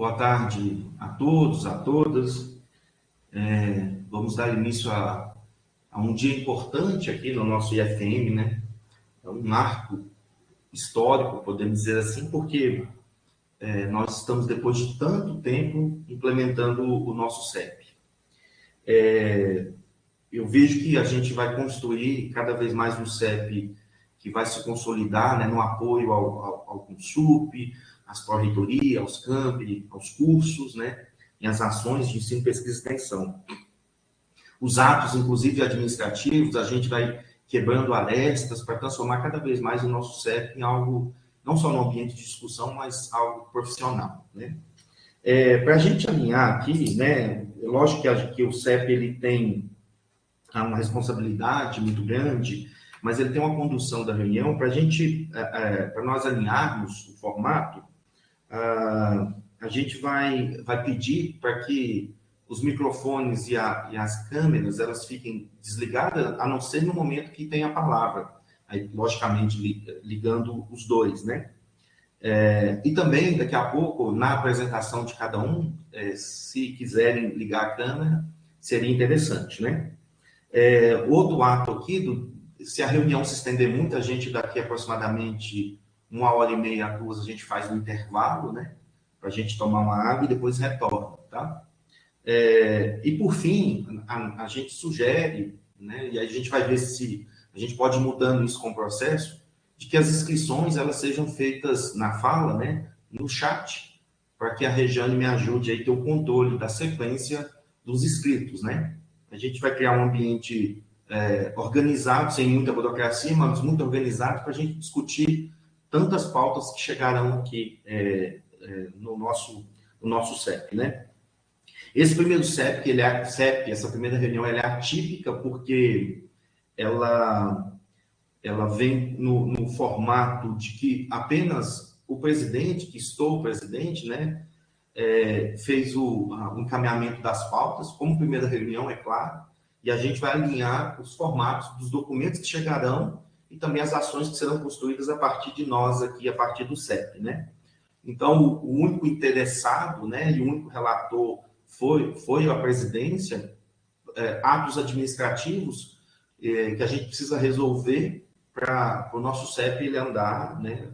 Boa tarde a todos, a todas. Vamos dar início a um dia importante aqui no nosso IFM, né? É um marco histórico, podemos dizer assim, porque nós estamos, depois de tanto tempo, implementando o nosso CEP. Eu vejo que a gente vai construir cada vez mais um CEP que vai se consolidar, né, no apoio ao Consup, às pró-reitorias, aos campi, aos cursos, né, e às ações de ensino, pesquisa e extensão. Os atos, inclusive administrativos, a gente vai quebrando arestas para transformar cada vez mais o nosso CEP em algo, não só no ambiente de discussão, mas algo profissional, né? Para a gente alinhar aqui, né, lógico que o CEP ele tem uma responsabilidade muito grande, mas ele tem uma condução da reunião para para nós alinharmos o formato. A gente vai pedir para que os microfones e as câmeras elas fiquem desligadas, a não ser no momento que tem a palavra, aí, logicamente ligando os dois, né? E também, daqui a pouco, na apresentação de cada um, se quiserem ligar a câmera, seria interessante, né? Outro ato aqui, se a reunião se estender muito, a gente daqui aproximadamente 1h30 a 2, a gente faz um intervalo, né? Para a gente tomar uma água e depois retorna, tá? E por fim, a gente sugere, né? E aí a gente vai ver se a gente pode ir mudando isso com o processo, de que as inscrições elas sejam feitas na fala, né? No chat, para que a Regiane me ajude aí a ter o controle da sequência dos inscritos, né? A gente vai criar um ambiente organizado, sem muita burocracia, mas muito organizado, para a gente discutir tantas pautas que chegarão aqui no nosso CEP, né? Esse primeiro CEP, essa primeira reunião, ela é atípica porque ela vem no formato de que apenas o presidente, que estou o presidente, né, fez o encaminhamento das pautas, como primeira reunião, é claro, e a gente vai alinhar os formatos dos documentos que chegarão e também as ações que serão construídas a partir de nós aqui, a partir do CEP, né? Então, o único interessado, né, e o único relator foi a presidência, atos administrativos que a gente precisa resolver para o nosso CEP ele andar, né,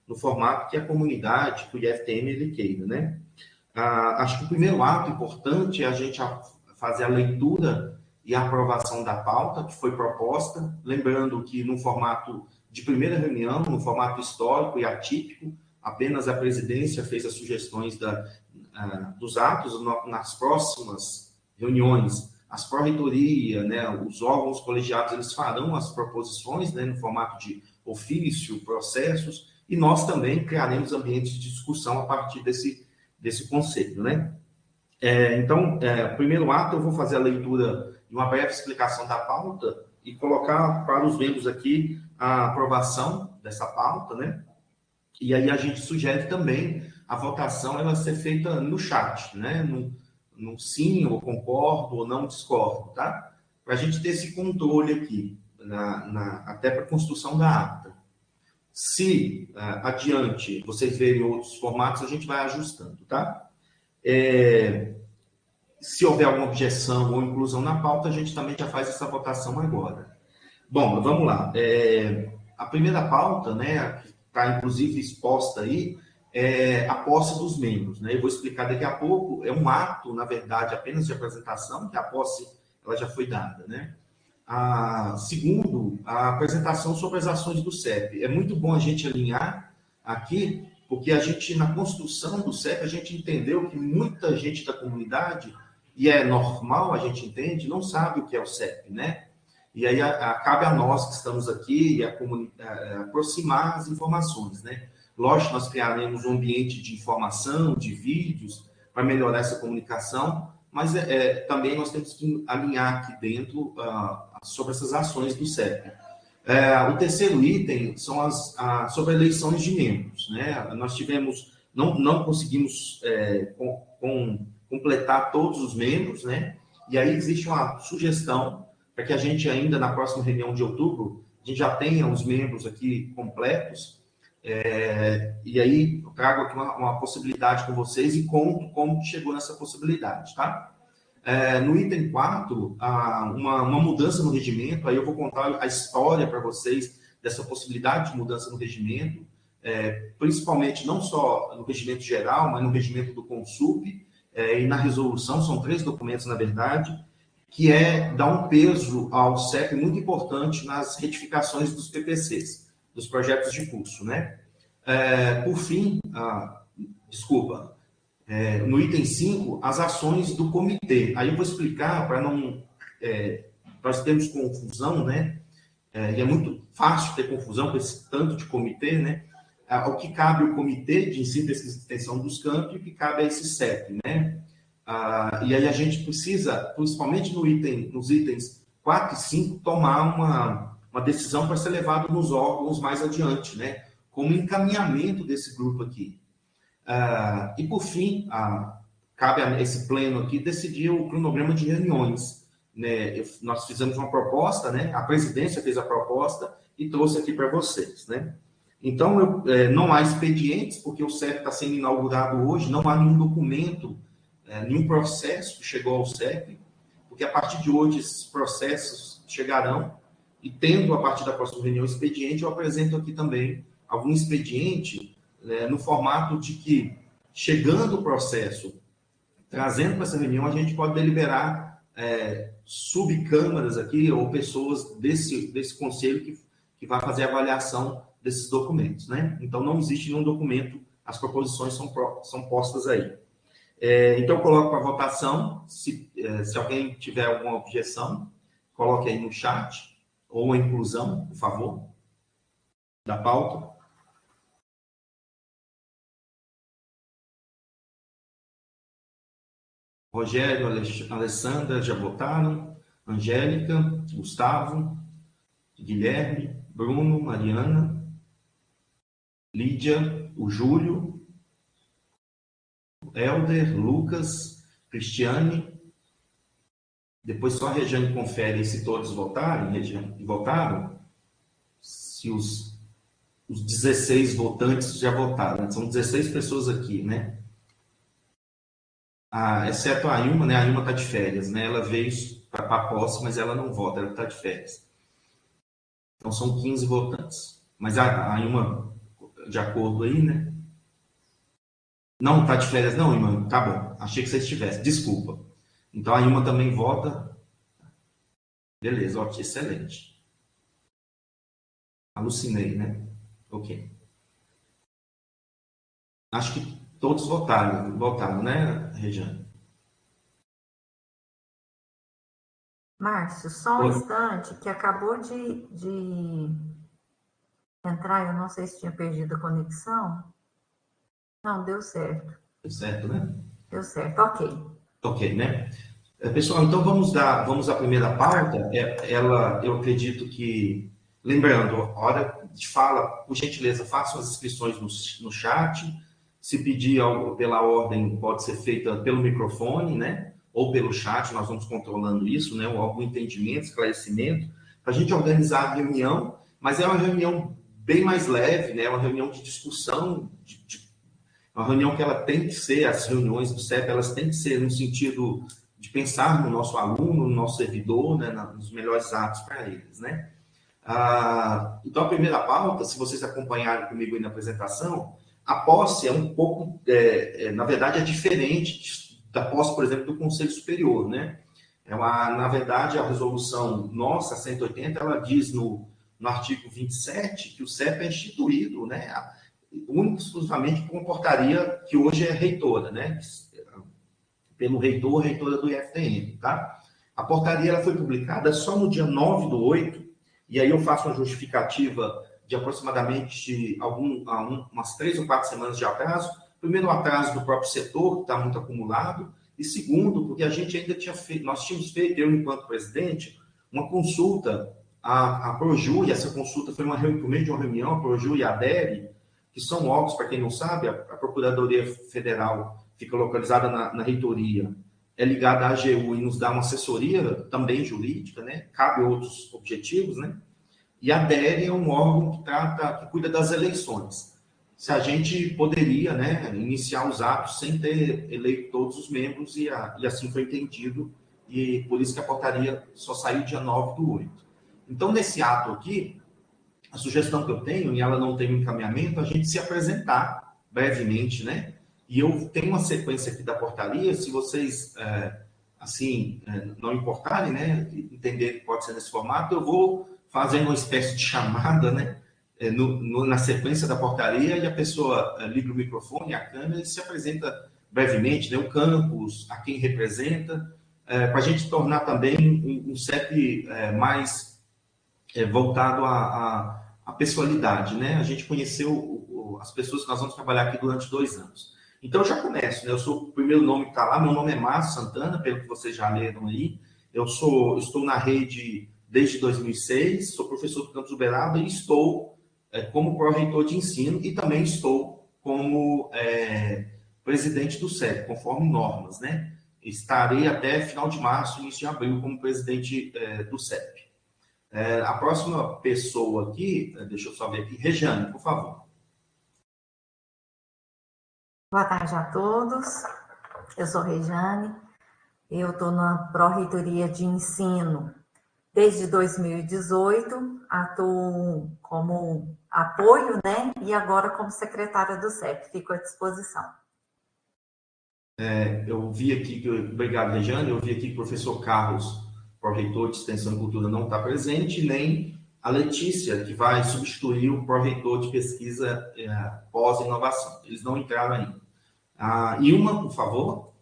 no formato que a comunidade, que o IFTM ele queira, né? Acho que o primeiro ato importante é a gente fazer a leitura e a aprovação da pauta que foi proposta, lembrando que no formato de primeira reunião, no formato histórico e atípico, apenas a presidência fez as sugestões dos atos. Nas próximas reuniões, as pró-reitoria, né, os órgãos colegiados, eles farão as proposições, né, no formato de ofício, processos, e nós também criaremos ambientes de discussão a partir desse conceito, né? Então, primeiro ato, eu vou fazer a leitura de uma breve explicação da pauta e colocar para os membros aqui a aprovação dessa pauta, né? E aí a gente sugere também a votação ela ser feita no chat, né? No sim, ou concordo, ou não discordo, tá? Para a gente ter esse controle aqui, até para a construção da ata. Se adiante vocês verem outros formatos, a gente vai ajustando, tá? Se houver alguma objeção ou inclusão na pauta, a gente também já faz essa votação agora. Bom, vamos lá. A primeira pauta, né, que está inclusive exposta aí, é a posse dos membros, né? Eu vou explicar daqui a pouco. É um ato, na verdade, apenas de apresentação, que a posse ela já foi dada, né? Segundo, a apresentação sobre as ações do CEP. É muito bom a gente alinhar aqui, porque a gente, na construção do CEP, a gente entendeu que muita gente da comunidade, e é normal, a gente entende, não sabe o que é o CEP, né? E aí cabe a nós que estamos aqui aproximar as informações, né? Lógico, nós criaremos um ambiente de informação, de vídeos, para melhorar essa comunicação, mas também nós temos que alinhar aqui dentro sobre essas ações do CEP. O terceiro item são sobre eleições de membros, né? Nós não conseguimos completar todos os membros, né? E aí existe uma sugestão para que a gente ainda, na próxima reunião de outubro, a gente já tenha os membros aqui completos, E aí eu trago aqui uma possibilidade com vocês e conto como chegou nessa possibilidade, tá? No item 4, uma mudança no regimento, aí eu vou contar a história para vocês dessa possibilidade de mudança no regimento, principalmente não só no regimento geral, mas no regimento do Consup, e na resolução, são 3 documentos, na verdade, que dar um peso ao CEP muito importante nas retificações dos PPCs, dos projetos de curso, né? Por fim, no item 5, as ações do comitê. Aí eu vou explicar para não... nós temos confusão, né? E é muito fácil ter confusão com esse tanto de comitê, né? O que cabe ao comitê de ensino, pesquisa e extensão dos campi e o que cabe a esse CEP, né? E aí a gente precisa, principalmente nos itens 4 e 5, tomar uma decisão para ser levado nos órgãos mais adiante, né? Como encaminhamento desse grupo aqui. E por fim, cabe a esse pleno aqui decidir o cronograma de reuniões, né? Nós fizemos uma proposta, né? A presidência fez a proposta e trouxe aqui para vocês, né? Então, não há expedientes, porque o CEP está sendo inaugurado hoje, não há nenhum documento, nenhum processo que chegou ao CEP, porque a partir de hoje esses processos chegarão, e tendo a partir da próxima reunião expediente, eu apresento aqui também algum expediente, no formato de que, chegando o processo, trazendo para essa reunião, a gente pode deliberar subcâmaras aqui, ou pessoas desse conselho que vai fazer a avaliação desses documentos, né? Então, não existe nenhum documento, as proposições são postas aí. Então, eu coloco para votação, se alguém tiver alguma objeção, coloque aí no chat, ou a inclusão, por favor, da pauta. Rogério, Alessandra já votaram, Angélica, Gustavo, Guilherme, Bruno, Mariana, Lídia, o Júlio, Helder, Lucas, Cristiane. Depois só a Regiane confere se todos votaram, se os 16 votantes já votaram. São 16 pessoas aqui, né? Exceto a Ilma, né? A Ilma está de férias, né? Ela veio para a posse, mas ela não vota, ela está de férias. Então, são 15 votantes. Mas a Ilma, de acordo aí, né? Não, está de férias não, Ilma? Tá bom, achei que você estivesse, desculpa. Então, a Ilma também vota. Beleza, ok, excelente. Alucinei, né? Ok. Acho que todos votaram, né, Regiane? Márcio, só um instante, que acabou de entrar, eu não sei se tinha perdido a conexão. Não, deu certo. Deu certo, né? Deu certo, ok. Ok, né? Pessoal, então vamos à primeira pauta. Eu acredito que, lembrando, hora de fala, por gentileza, façam as inscrições no chat. Se pedir algo pela ordem, pode ser feita pelo microfone, né? Ou pelo chat, nós vamos controlando isso, né? Ou algum entendimento, esclarecimento, para a gente organizar a reunião, mas é uma reunião bem mais leve, né? Uma reunião de discussão, uma reunião que ela tem que ser, as reuniões do CEP, elas têm que ser no sentido de pensar no nosso aluno, no nosso servidor, né? Nos melhores atos para eles, né? Então, a primeira pauta, se vocês acompanharem comigo aí na apresentação, a posse é um pouco, na verdade, é diferente da posse, por exemplo, do Conselho Superior, né? Na verdade, a resolução nossa, 180, ela diz no artigo 27 que o CEP é instituído, né? Único e exclusivamente com portaria que hoje é reitora, né? Pelo reitora do IFTM, tá? A portaria ela foi publicada só no dia 9/8, e aí eu faço uma justificativa de aproximadamente umas 3 ou 4 semanas de atraso. Primeiro, o atraso do próprio setor, que está muito acumulado, e segundo, porque a gente ainda nós tínhamos feito, eu enquanto presidente, uma consulta à Proju, e essa consulta foi por meio de uma reunião, a Proju e a ADERE, que são órgãos, para quem não sabe, a Procuradoria Federal fica localizada na reitoria, é ligada à AGU e nos dá uma assessoria também jurídica, né? Cabe outros objetivos, né? E a DERE é um órgão que cuida das eleições. se a gente poderia, né, iniciar os atos sem ter eleito todos os membros, e assim foi entendido, e por isso que a portaria só saiu dia 9/8. Então, nesse ato aqui, a sugestão que eu tenho, e ela não tem um encaminhamento, a gente se apresentar brevemente, né? E eu tenho uma sequência aqui da portaria, se vocês, não importarem, né, entender que pode ser nesse formato, eu vou fazendo uma espécie de chamada, né, na sequência da portaria, e a pessoa liga o microfone, a câmera, e se apresenta brevemente, né, o campus, a quem representa, para a gente tornar também um CEP mais voltado à pessoalidade, né? A gente conheceu as pessoas que nós vamos trabalhar aqui durante 2 anos. Então, eu já começo, né? Eu sou o primeiro nome que está lá, meu nome é Márcio Santana, pelo que vocês já leram aí. Eu estou na rede desde 2006, sou professor do campus Uberaba e estou como pró-reitor de ensino, e também estou como presidente do CEP, conforme normas, né? Estarei até final de março, início de abril, como presidente do CEP. A próxima pessoa aqui, deixa eu só ver aqui, Regiane, por favor. Boa tarde a todos. Eu sou Regiane. Eu estou na Pró-Reitoria de Ensino desde 2018. Atuo como apoio, né? E agora como secretária do CEP. Fico à disposição. Eu vi aqui, obrigado, Regiane, eu vi aqui que o professor Carlos, pró-reitor de Extensão e Cultura, não está presente, nem a Letícia, que vai substituir o pró-reitor de Pesquisa pós-inovação. Eles não entraram ainda. Ilma, por favor.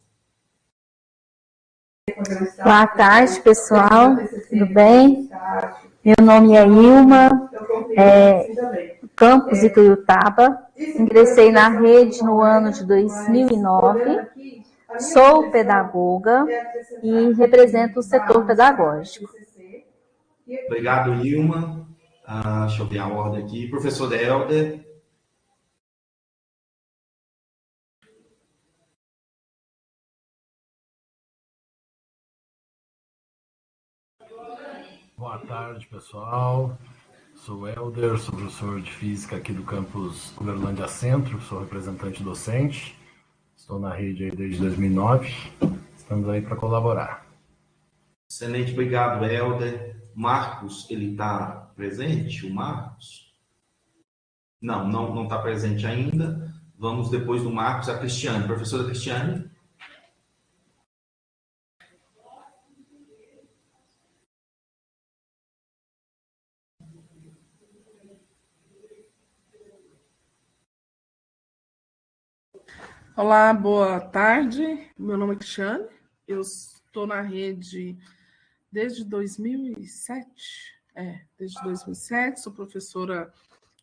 Boa tarde, pessoal. Tudo bem? Meu nome é Ilma, campus Ituiutaba. Ingressei na rede no ano de 2009. Sou pedagoga e represento o setor pedagógico. Obrigado, Ilma. Deixa eu ver a ordem aqui. Professor Helder. Boa tarde, pessoal. Sou Helder, sou professor de Física aqui do campus Uberlândia Centro, sou representante docente. Estou na rede aí desde 2009. Estamos aí para colaborar. Excelente, obrigado, Helder. Marcos, ele está presente? O Marcos? Não está presente ainda. Vamos depois do Marcos, a Cristiane. Professora Cristiane. Olá, boa tarde. Meu nome é Cristiane. Eu estou na rede desde 2007. Desde 2007. Sou professora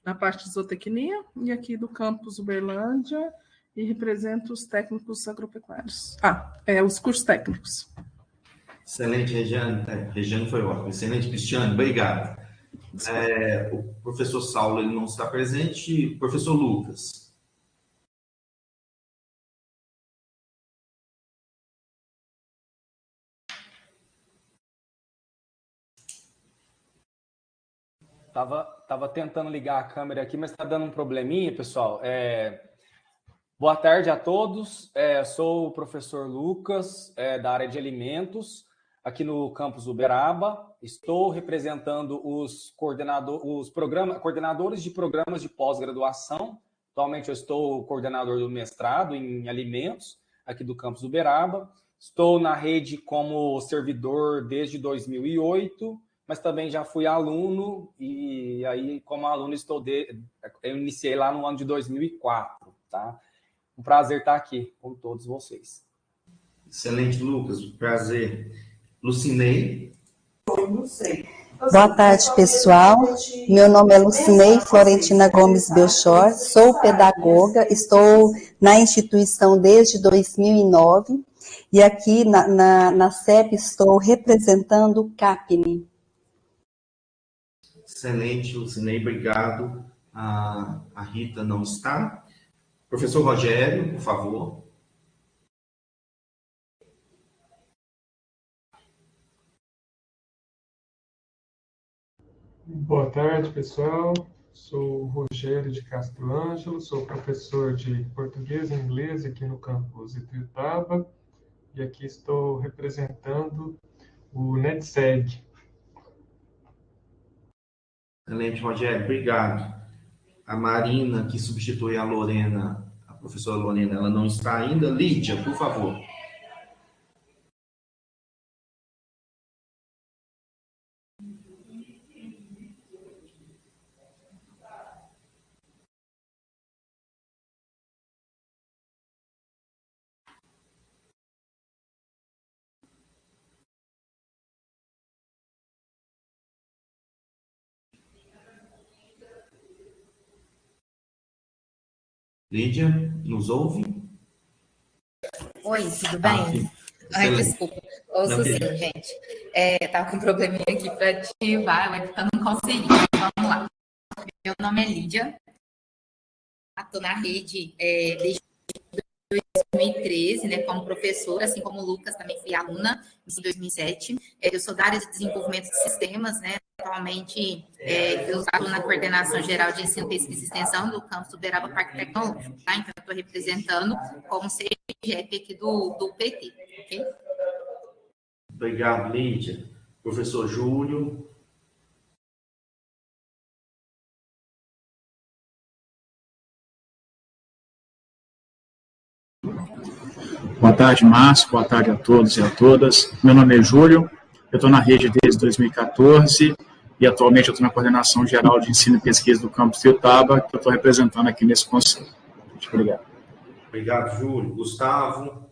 na parte de zootecnia e aqui do campus Uberlândia, e represento os técnicos agropecuários. Os cursos técnicos. Excelente, Regiane. Regiane foi ótimo. Excelente, Cristiane. Obrigado. O professor Saulo, ele não está presente. Professor Lucas. Tava tentando ligar a câmera aqui, mas está dando um probleminha, pessoal. Boa tarde a todos. Sou o professor Lucas, da área de alimentos, aqui no campus Uberaba. Estou representando os coordenadores de programas de pós-graduação. Atualmente eu estou coordenador do mestrado em alimentos, aqui do campus Uberaba. Estou na rede como servidor desde 2008, mas também já fui aluno, e aí, como aluno, eu iniciei lá no ano de 2004, tá? Um prazer estar aqui com todos vocês. Excelente, Lucas. Prazer. Lucinei. Boa tarde, pessoal. Meu nome é Lucinei Florentina Gomes Belchor, sou pedagoga, estou na instituição desde 2009 e aqui na CEP estou representando o CAPNE. Excelente, Lucinei, obrigado. A Rita não está. Professor Rogério, por favor. Boa tarde, pessoal. sou Rogério de Castro Ângelo, sou professor de português e inglês aqui no campus Ituiutaba e aqui estou representando o NetSeg. Excelente, Rogério, obrigado. A Marina, que substitui a Lorena, a professora Lorena, ela não está ainda. Lídia, por favor. Lídia, nos ouve? Oi, tudo bem? Sim. Ai, Excelente. desculpa. Ouço sim, gente. Tava com um probleminha aqui para ativar, mas eu não consegui. Vamos lá. Meu nome é Lídia. Estou na rede desde 2013, né, como professora, assim como o Lucas, também fui aluna em 2007. Eu sou da área de desenvolvimento de sistemas, né? Atualmente, eu estou na coordenação geral de ensino, pesquisa e extensão do campus Uberaba Parque Tecnológico, tá? Então, eu estou representando como CGEP aqui do PT, ok? Obrigado, Lídia. Professor Júlio. Boa tarde, Márcio. Boa tarde a todos e a todas. Meu nome é Júlio, eu estou na rede desde 2014 e atualmente eu estou na coordenação geral de ensino e pesquisa do campus Ituiutaba, que eu estou representando aqui nesse conselho. Muito obrigado. Obrigado, Júlio. Gustavo.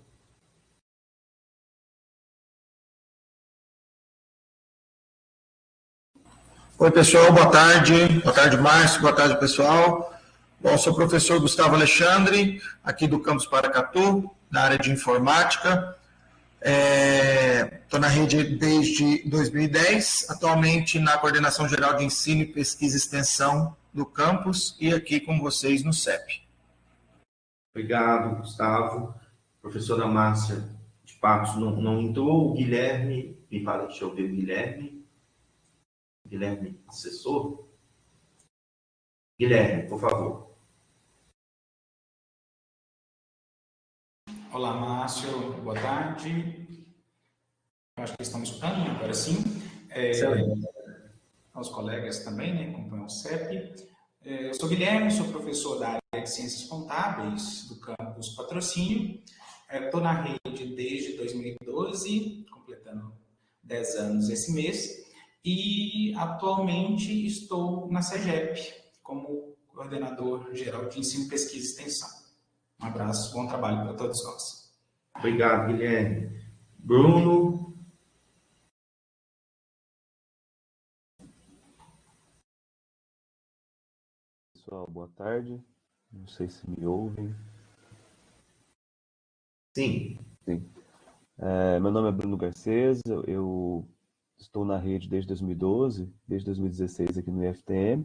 Oi, pessoal, boa tarde. Boa tarde, Márcio. Boa tarde, pessoal. Bom, sou o professor Gustavo Alexandre, aqui do campus Paracatu, na área de informática. Estou na rede desde 2010, atualmente na coordenação geral de ensino, pesquisa e extensão do campus e aqui com vocês no CEP. Obrigado, Gustavo. Professora Márcia de Patos não entrou. O Guilherme, deixa eu ver o Guilherme. Guilherme, assessor. Guilherme, por favor. Olá, Márcio, boa tarde. Acho que estão me escutando, agora sim. Aos colegas também, né, que acompanham o CEP. Eu sou Guilherme, sou professor da área de Ciências Contábeis do campus Patrocínio. Estou na rede desde 2012, completando 10 anos esse mês. E atualmente estou na CEGEP, como coordenador geral de ensino, pesquisa e extensão. Um abraço, bom trabalho para todos nós. Obrigado, Guilherme. Bruno. Pessoal, boa tarde. Não sei se me ouvem. Sim. Sim. Meu nome é Bruno Garcês, eu estou na rede desde 2012, desde 2016 aqui no IFTM.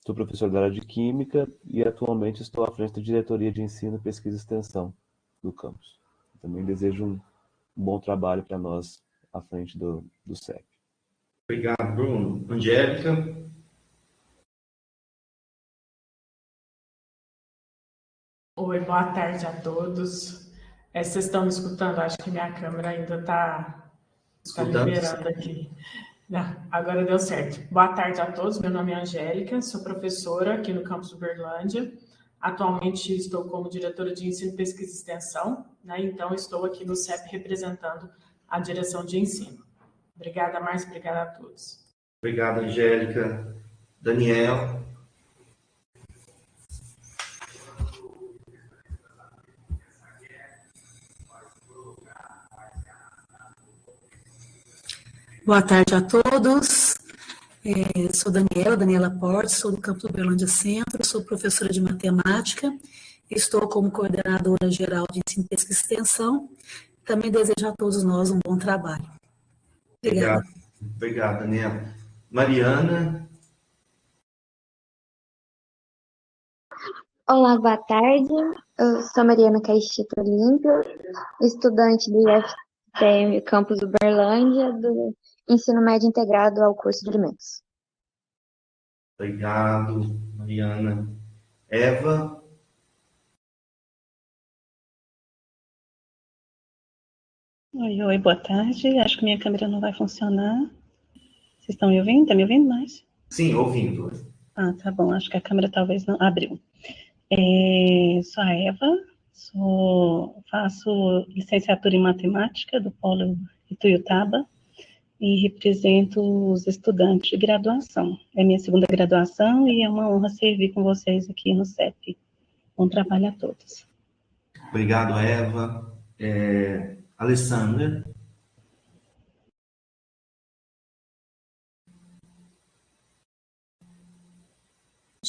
Sou professor da área de Química e atualmente estou à frente da diretoria de ensino, pesquisa e extensão do campus. Também desejo um bom trabalho para nós à frente do CEP. Obrigado, Bruno. Angélica. Oi, boa tarde a todos. Vocês estão me escutando? Acho que minha câmera ainda está liberando aqui. Não, agora deu certo. Boa tarde a todos, meu nome é Angélica, sou professora aqui no campus Uberlândia. Atualmente estou como diretora de ensino, pesquisa e extensão, né? Então estou aqui no CEP representando a direção de ensino. Obrigada, Márcia, obrigada a todos. Obrigado, Angélica. Daniel. Boa tarde a todos. Sou Daniela Portes, sou do campus Uberlândia Centro, sou professora de matemática, estou como coordenadora geral de ensino, pesquisa e extensão. Também desejo a todos nós um bom trabalho. Obrigada. Obrigado, Daniela. Mariana. Olá, boa tarde. Eu sou Mariana Caixeta Olímpio, estudante do IFTM Campus Uberlândia, do Ensino Médio Integrado ao curso de Alimentos. Obrigado, Mariana. Eva? Oi, boa tarde. Acho que minha câmera não vai funcionar. Vocês estão me ouvindo? Tá me ouvindo mais? Sim, ouvindo. Ah, tá bom. Acho que a câmera talvez não abriu. Sou a Eva, faço licenciatura em matemática do Polo Ituiutaba e represento os estudantes de graduação. É minha segunda graduação e é uma honra servir com vocês aqui no CEP. Bom trabalho a todos. Obrigado, Eva. Alessandra?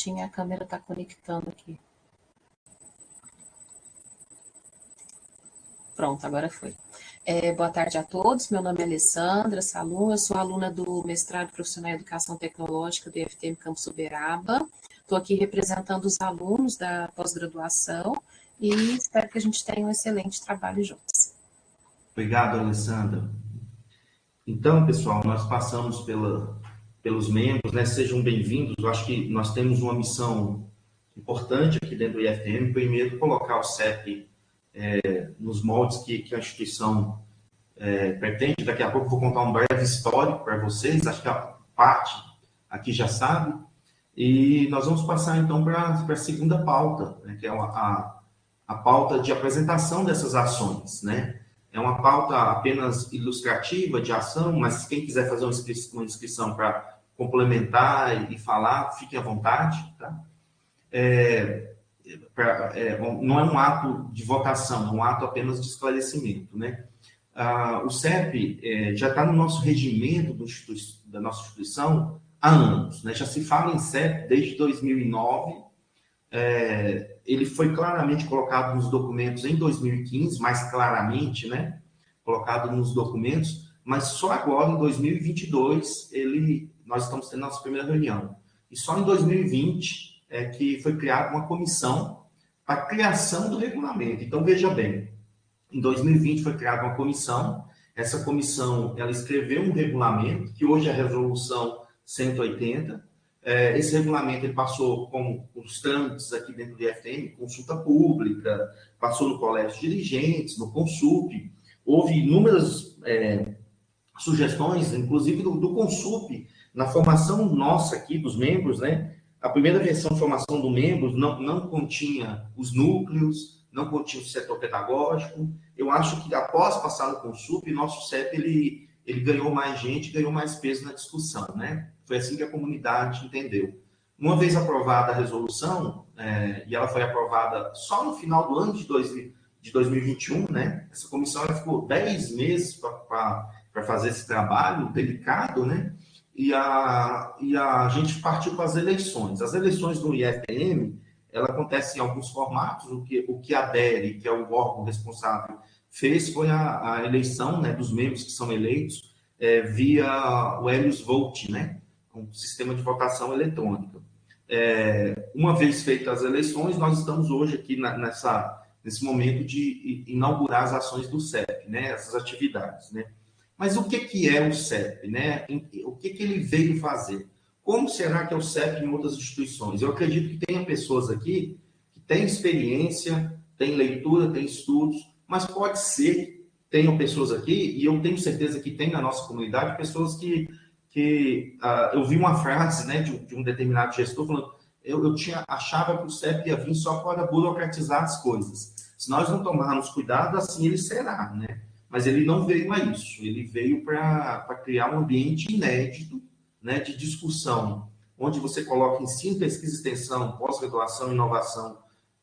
Minha câmera está conectando aqui. Pronto, agora foi. Boa tarde a todos, meu nome é Alessandra Salum, eu sou aluna do mestrado profissional em Educação Tecnológica do IFTM Campus Uberaba. Estou aqui representando os alunos da pós-graduação e espero que a gente tenha um excelente trabalho juntos. Obrigado, Alessandra. Então, pessoal, nós passamos pelos membros, né? Sejam bem-vindos. Eu acho que nós temos uma missão importante aqui dentro do IFTM. Primeiro, colocar o CEP nos moldes que a instituição pretende. Daqui a pouco eu vou contar um breve histórico para vocês. Acho que a parte aqui já sabe. E nós vamos passar, então, para a segunda pauta, né? Que é a pauta de apresentação dessas ações, né? É uma pauta apenas ilustrativa de ação, mas quem quiser fazer uma inscrição para complementar e falar, fique à vontade, tá? Não é um ato de votação, é um ato apenas de esclarecimento, né? O CEP já está no nosso regimento da nossa instituição há anos, né? Já se fala em CEP desde 2009. Ele foi claramente colocado nos documentos em 2015, mais claramente, né? Colocado nos documentos, mas só agora, em 2022, nós estamos tendo nossa primeira reunião. E só em 2020 que foi criada uma comissão para a criação do regulamento. Então, veja bem, em 2020 foi criada uma comissão, essa comissão, ela escreveu um regulamento, que hoje é a resolução 180, esse regulamento ele passou com os trâmites aqui dentro do IFTM, consulta pública, passou no colégio de dirigentes, no Consup, houve inúmeras sugestões, inclusive do Consup, na formação nossa aqui, dos membros, né? A primeira versão de formação do membros não continha os núcleos, não continha o setor pedagógico. Eu acho que após passar no Consup, nosso CEP ele ganhou mais gente, ganhou mais peso na discussão, né? Foi assim que a comunidade entendeu. Uma vez aprovada a resolução, e ela foi aprovada só no final do ano de 2021, né? Essa comissão ela ficou 10 meses para fazer esse trabalho delicado, né? E a gente partiu para as eleições. As eleições do IFTM, ela acontece em alguns formatos. O que a DERE, que é o órgão responsável, fez foi a eleição, né, dos membros que são eleitos via o Helios Vote, né? Um sistema de votação eletrônica. Uma vez feitas as eleições, nós estamos hoje aqui nesse momento de inaugurar as ações do CEP, né? Essas atividades, né? Mas o que é o CEP, né? O que ele veio fazer? Como será que é o CEP em outras instituições? Eu acredito que tenha pessoas aqui que têm experiência, têm leitura, têm estudos, mas pode ser que tenham pessoas aqui, e eu tenho certeza que tem na nossa comunidade, pessoas que eu vi uma frase, né, de um determinado gestor falando, achava que o CEP ia vir só para burocratizar as coisas. Se nós não tomarmos cuidado, assim ele será, né? Mas ele não veio a isso, ele veio para criar um ambiente inédito, né, de discussão, onde você coloca ensino, pesquisa e extensão, pós-graduação e inovação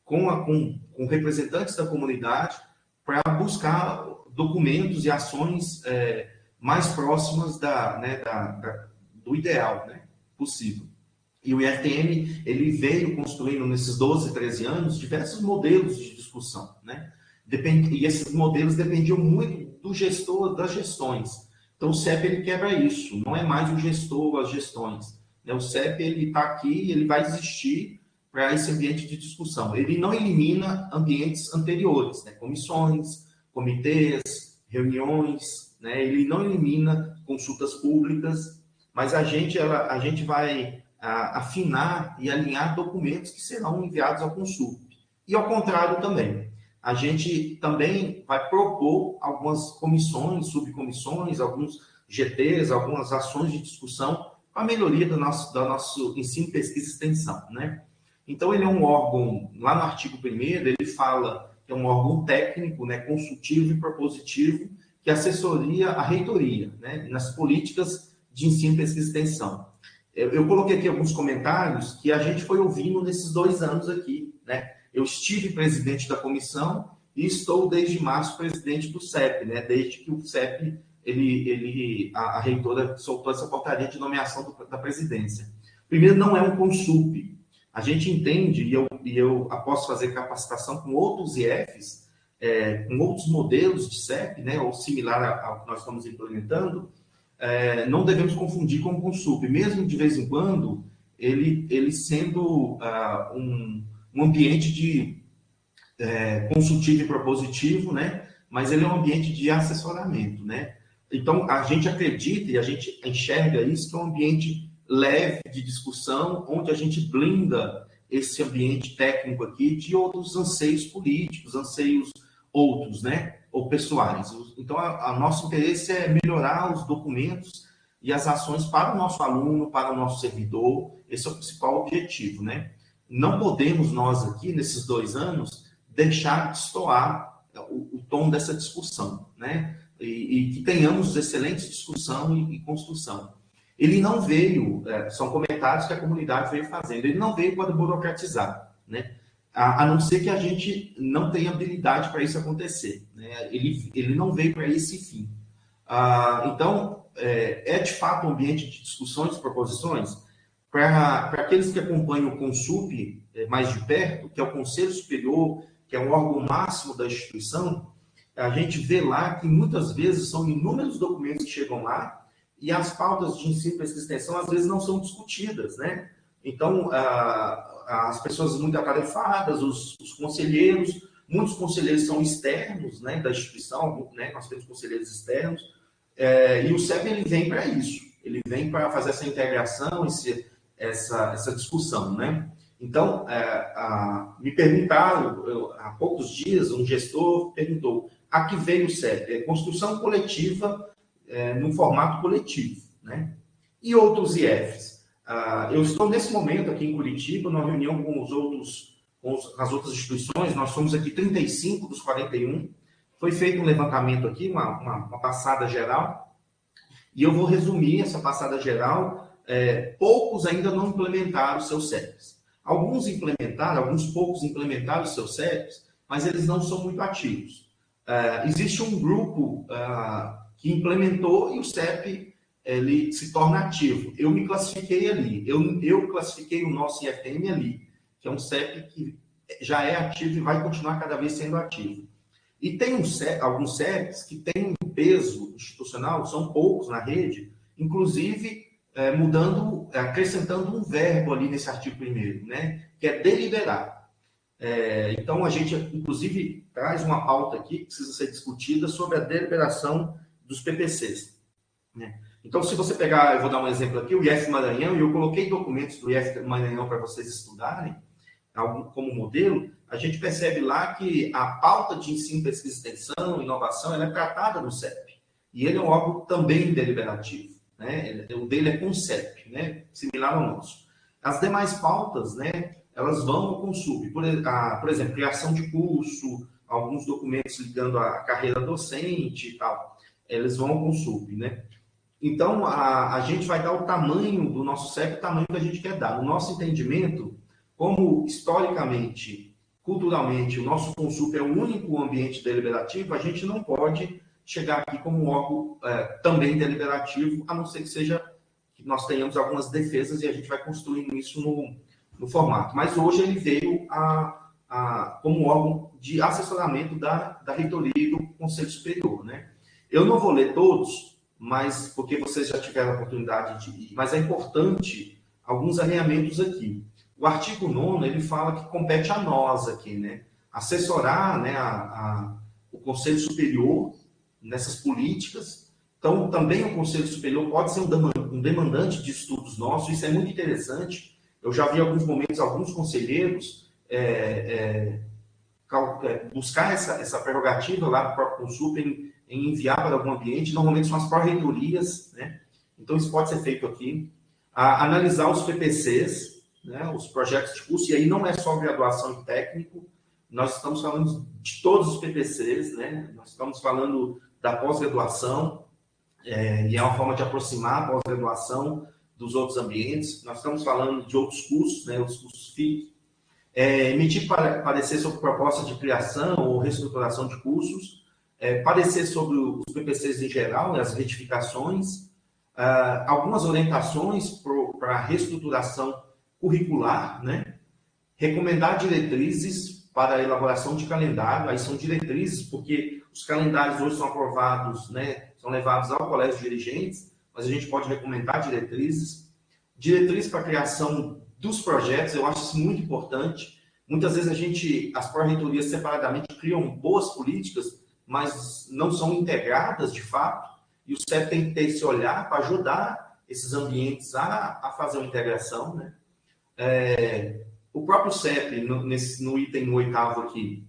com representantes da comunidade para buscar documentos e ações mais próximas do ideal, né, possível. E o IFTM, ele veio construindo nesses 12, 13 anos diversos modelos de discussão, né? E esses modelos dependiam muito do gestor, das gestões. Então, o CEP, ele quebra isso. Não é mais o gestor, as gestões. O CEP, ele está aqui, ele vai existir para esse ambiente de discussão. Ele não elimina ambientes anteriores, né? Comissões, comitês, reuniões, né? Ele não elimina consultas públicas, mas a gente vai afinar e alinhar documentos que serão enviados ao Consulp. E ao contrário também. A gente também vai propor algumas comissões, subcomissões, alguns GTs, algumas ações de discussão para a melhoria do nosso ensino, pesquisa e extensão, né? Então, ele é um órgão, lá no artigo 1º, ele fala que é um órgão técnico, né, consultivo e propositivo, que assessoria a reitoria, né, nas políticas de ensino, pesquisa e extensão. Eu coloquei aqui alguns comentários que a gente foi ouvindo nesses 2 anos aqui, né? Eu estive presidente da comissão e estou desde março presidente do CEP, né? Desde que o CEP, a reitora soltou essa portaria de nomeação da presidência. Primeiro, não é um Consulp. A gente entende, e eu após fazer capacitação com outros IFs, com outros modelos de CEP, né, ou similar ao que nós estamos implementando, não devemos confundir com o Consulp, mesmo de vez em quando, ele sendo um ambiente de consultivo e propositivo, né, mas ele é um ambiente de assessoramento, né. Então, a gente acredita e a gente enxerga isso, que é um ambiente leve de discussão, onde a gente blinda esse ambiente técnico aqui de outros anseios políticos, anseios outros, né, ou pessoais. Então, o nosso interesse é melhorar os documentos e as ações para o nosso aluno, para o nosso servidor. Esse é o principal objetivo, né? Não podemos nós aqui, nesses 2 anos, deixar de destoar o tom dessa discussão, né? E que tenhamos excelente discussão e construção. Ele não veio, são comentários que a comunidade veio fazendo, ele não veio para burocratizar, né? A não ser que a gente não tenha habilidade para isso acontecer, né? Ele não veio para esse fim. Então, de fato um ambiente de discussões e proposições para aqueles que acompanham o Consulp mais de perto, que é o Conselho Superior, que é o órgão máximo da instituição. A gente vê lá que muitas vezes são inúmeros documentos que chegam lá e as pautas de ensino, pesquisa e extensão às vezes não são discutidas, né? Então, as pessoas muito atarefadas, os conselheiros, muitos conselheiros são externos, né, da instituição, né, nós temos conselheiros externos, e o CEP ele vem para isso, ele vem para fazer essa integração, essa discussão, né? Então, me perguntaram, há poucos dias, um gestor perguntou, a que veio o CEP? Construção coletiva, num formato coletivo, né? E outros IFs. Eu estou nesse momento aqui em Curitiba, numa reunião com as outras instituições, nós somos aqui 35 dos 41, foi feito um levantamento aqui, uma passada geral, e eu vou resumir essa passada geral. Poucos ainda não implementaram os seus CEPs. Alguns implementaram, alguns poucos implementaram os seus CEPs, mas eles não são muito ativos. Existe um grupo que implementou e o CEP ele se torna ativo. Eu me classifiquei ali, eu classifiquei o nosso IFTM ali, que é um CEP que já é ativo e vai continuar cada vez sendo ativo. E tem alguns CEPs que têm um peso institucional, são poucos na rede, inclusive acrescentando um verbo ali nesse artigo 1º, né, que é deliberar. Então, a gente, inclusive, traz uma pauta aqui que precisa ser discutida sobre a deliberação dos PPCs, né? Então, se você pegar, eu vou dar um exemplo aqui, o IF Maranhão, e eu coloquei documentos do IF Maranhão para vocês estudarem, como modelo, a gente percebe lá que a pauta de ensino, pesquisa e extensão, inovação, ela é tratada no CEP. E ele é um órgão também deliberativo, né? O dele é com CEP, né? Similar ao nosso. As demais pautas, né, elas vão ao Consulp. Por exemplo, criação de curso, alguns documentos ligando à carreira docente e tal, eles vão ao Consulp, né? Então, a gente vai dar o tamanho do nosso CEP, o tamanho que a gente quer dar. No nosso entendimento, como historicamente, culturalmente, o nosso Consulp é o único ambiente deliberativo, a gente não pode chegar aqui como um órgão também deliberativo, a não ser que nós tenhamos algumas defesas e a gente vai construindo isso no formato. Mas hoje ele veio como órgão de assessoramento da reitoria e do Conselho Superior, né? Eu não vou ler todos, mas porque vocês já tiveram a oportunidade de ir, mas é importante alguns alinhamentos aqui. O artigo 9º, ele fala que compete a nós aqui, né? Assessorar, né, o Conselho Superior nessas políticas Então, também o Conselho Superior pode ser um demandante de estudos nossos, isso é muito interessante. Eu já vi em alguns momentos alguns conselheiros buscar essa prerrogativa lá do próprio Consul em enviar para algum ambiente, normalmente são as pró-reitorias, né? Então, isso pode ser feito aqui. Analisar os PPCs, né? Os projetos de curso, e aí não é só graduação e técnico, nós estamos falando de todos os PPCs, né? Nós estamos falando da pós-graduação, e é uma forma de aproximar a pós-graduação dos outros ambientes. Nós estamos falando de outros cursos, né? Os cursos FIC. Emitir parecer sobre proposta de criação ou reestruturação de cursos, parecer sobre os PPCs em geral, as retificações, algumas orientações para a reestruturação curricular, né? Recomendar diretrizes para a elaboração de calendário, aí são diretrizes, porque os calendários hoje são aprovados, né? São levados ao colégio de dirigentes, mas a gente pode recomendar diretrizes. Diretrizes para a criação dos projetos, eu acho isso muito importante. Muitas vezes as pró-reitorias separadamente criam boas políticas, mas não são integradas de fato, e o CEP tem que ter esse olhar para ajudar esses ambientes a fazer uma integração, né? O próprio CEP, no item 8º aqui,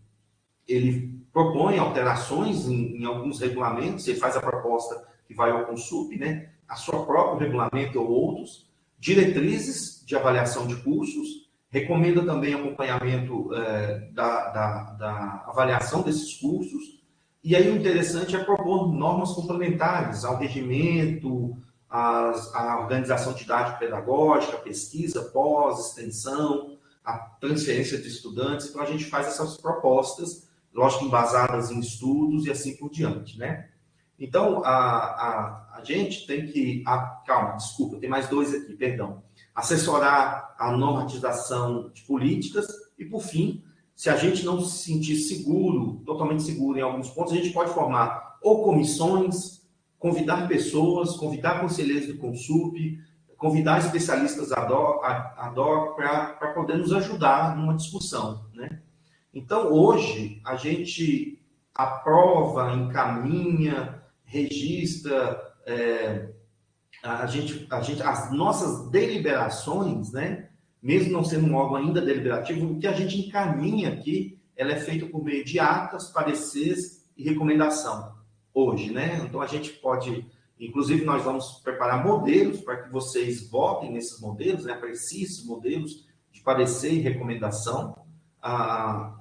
ele propõe alterações em alguns regulamentos, ele faz a proposta que vai ao Consup, né? A sua próprio regulamento ou outros, diretrizes de avaliação de cursos, recomenda também acompanhamento da avaliação desses cursos, e aí o interessante é propor normas complementares ao regimento, a organização didático-pedagógica, a pesquisa, pós, extensão, a transferência de estudantes. Então, a gente faz essas propostas, lógico, embasadas em estudos e assim por diante, né? Então, a gente tem que... calma, desculpa, tem mais dois aqui, perdão. Assessorar a normatização de políticas e, por fim, se a gente não se sentir seguro, totalmente seguro em alguns pontos, a gente pode formar ou comissões, convidar pessoas, convidar conselheiros do Consup, convidar especialistas ad hoc para poder nos ajudar numa discussão, né? Então, hoje, a gente aprova, encaminha, registra, as nossas deliberações, né? Mesmo não sendo um órgão ainda deliberativo, o que a gente encaminha aqui, ela é feita por meio de atas, pareceres e recomendação, hoje, né? Então, a gente pode... Inclusive, nós vamos preparar modelos para que vocês votem nesses modelos, né? Apreciem esses modelos de parecer e recomendação,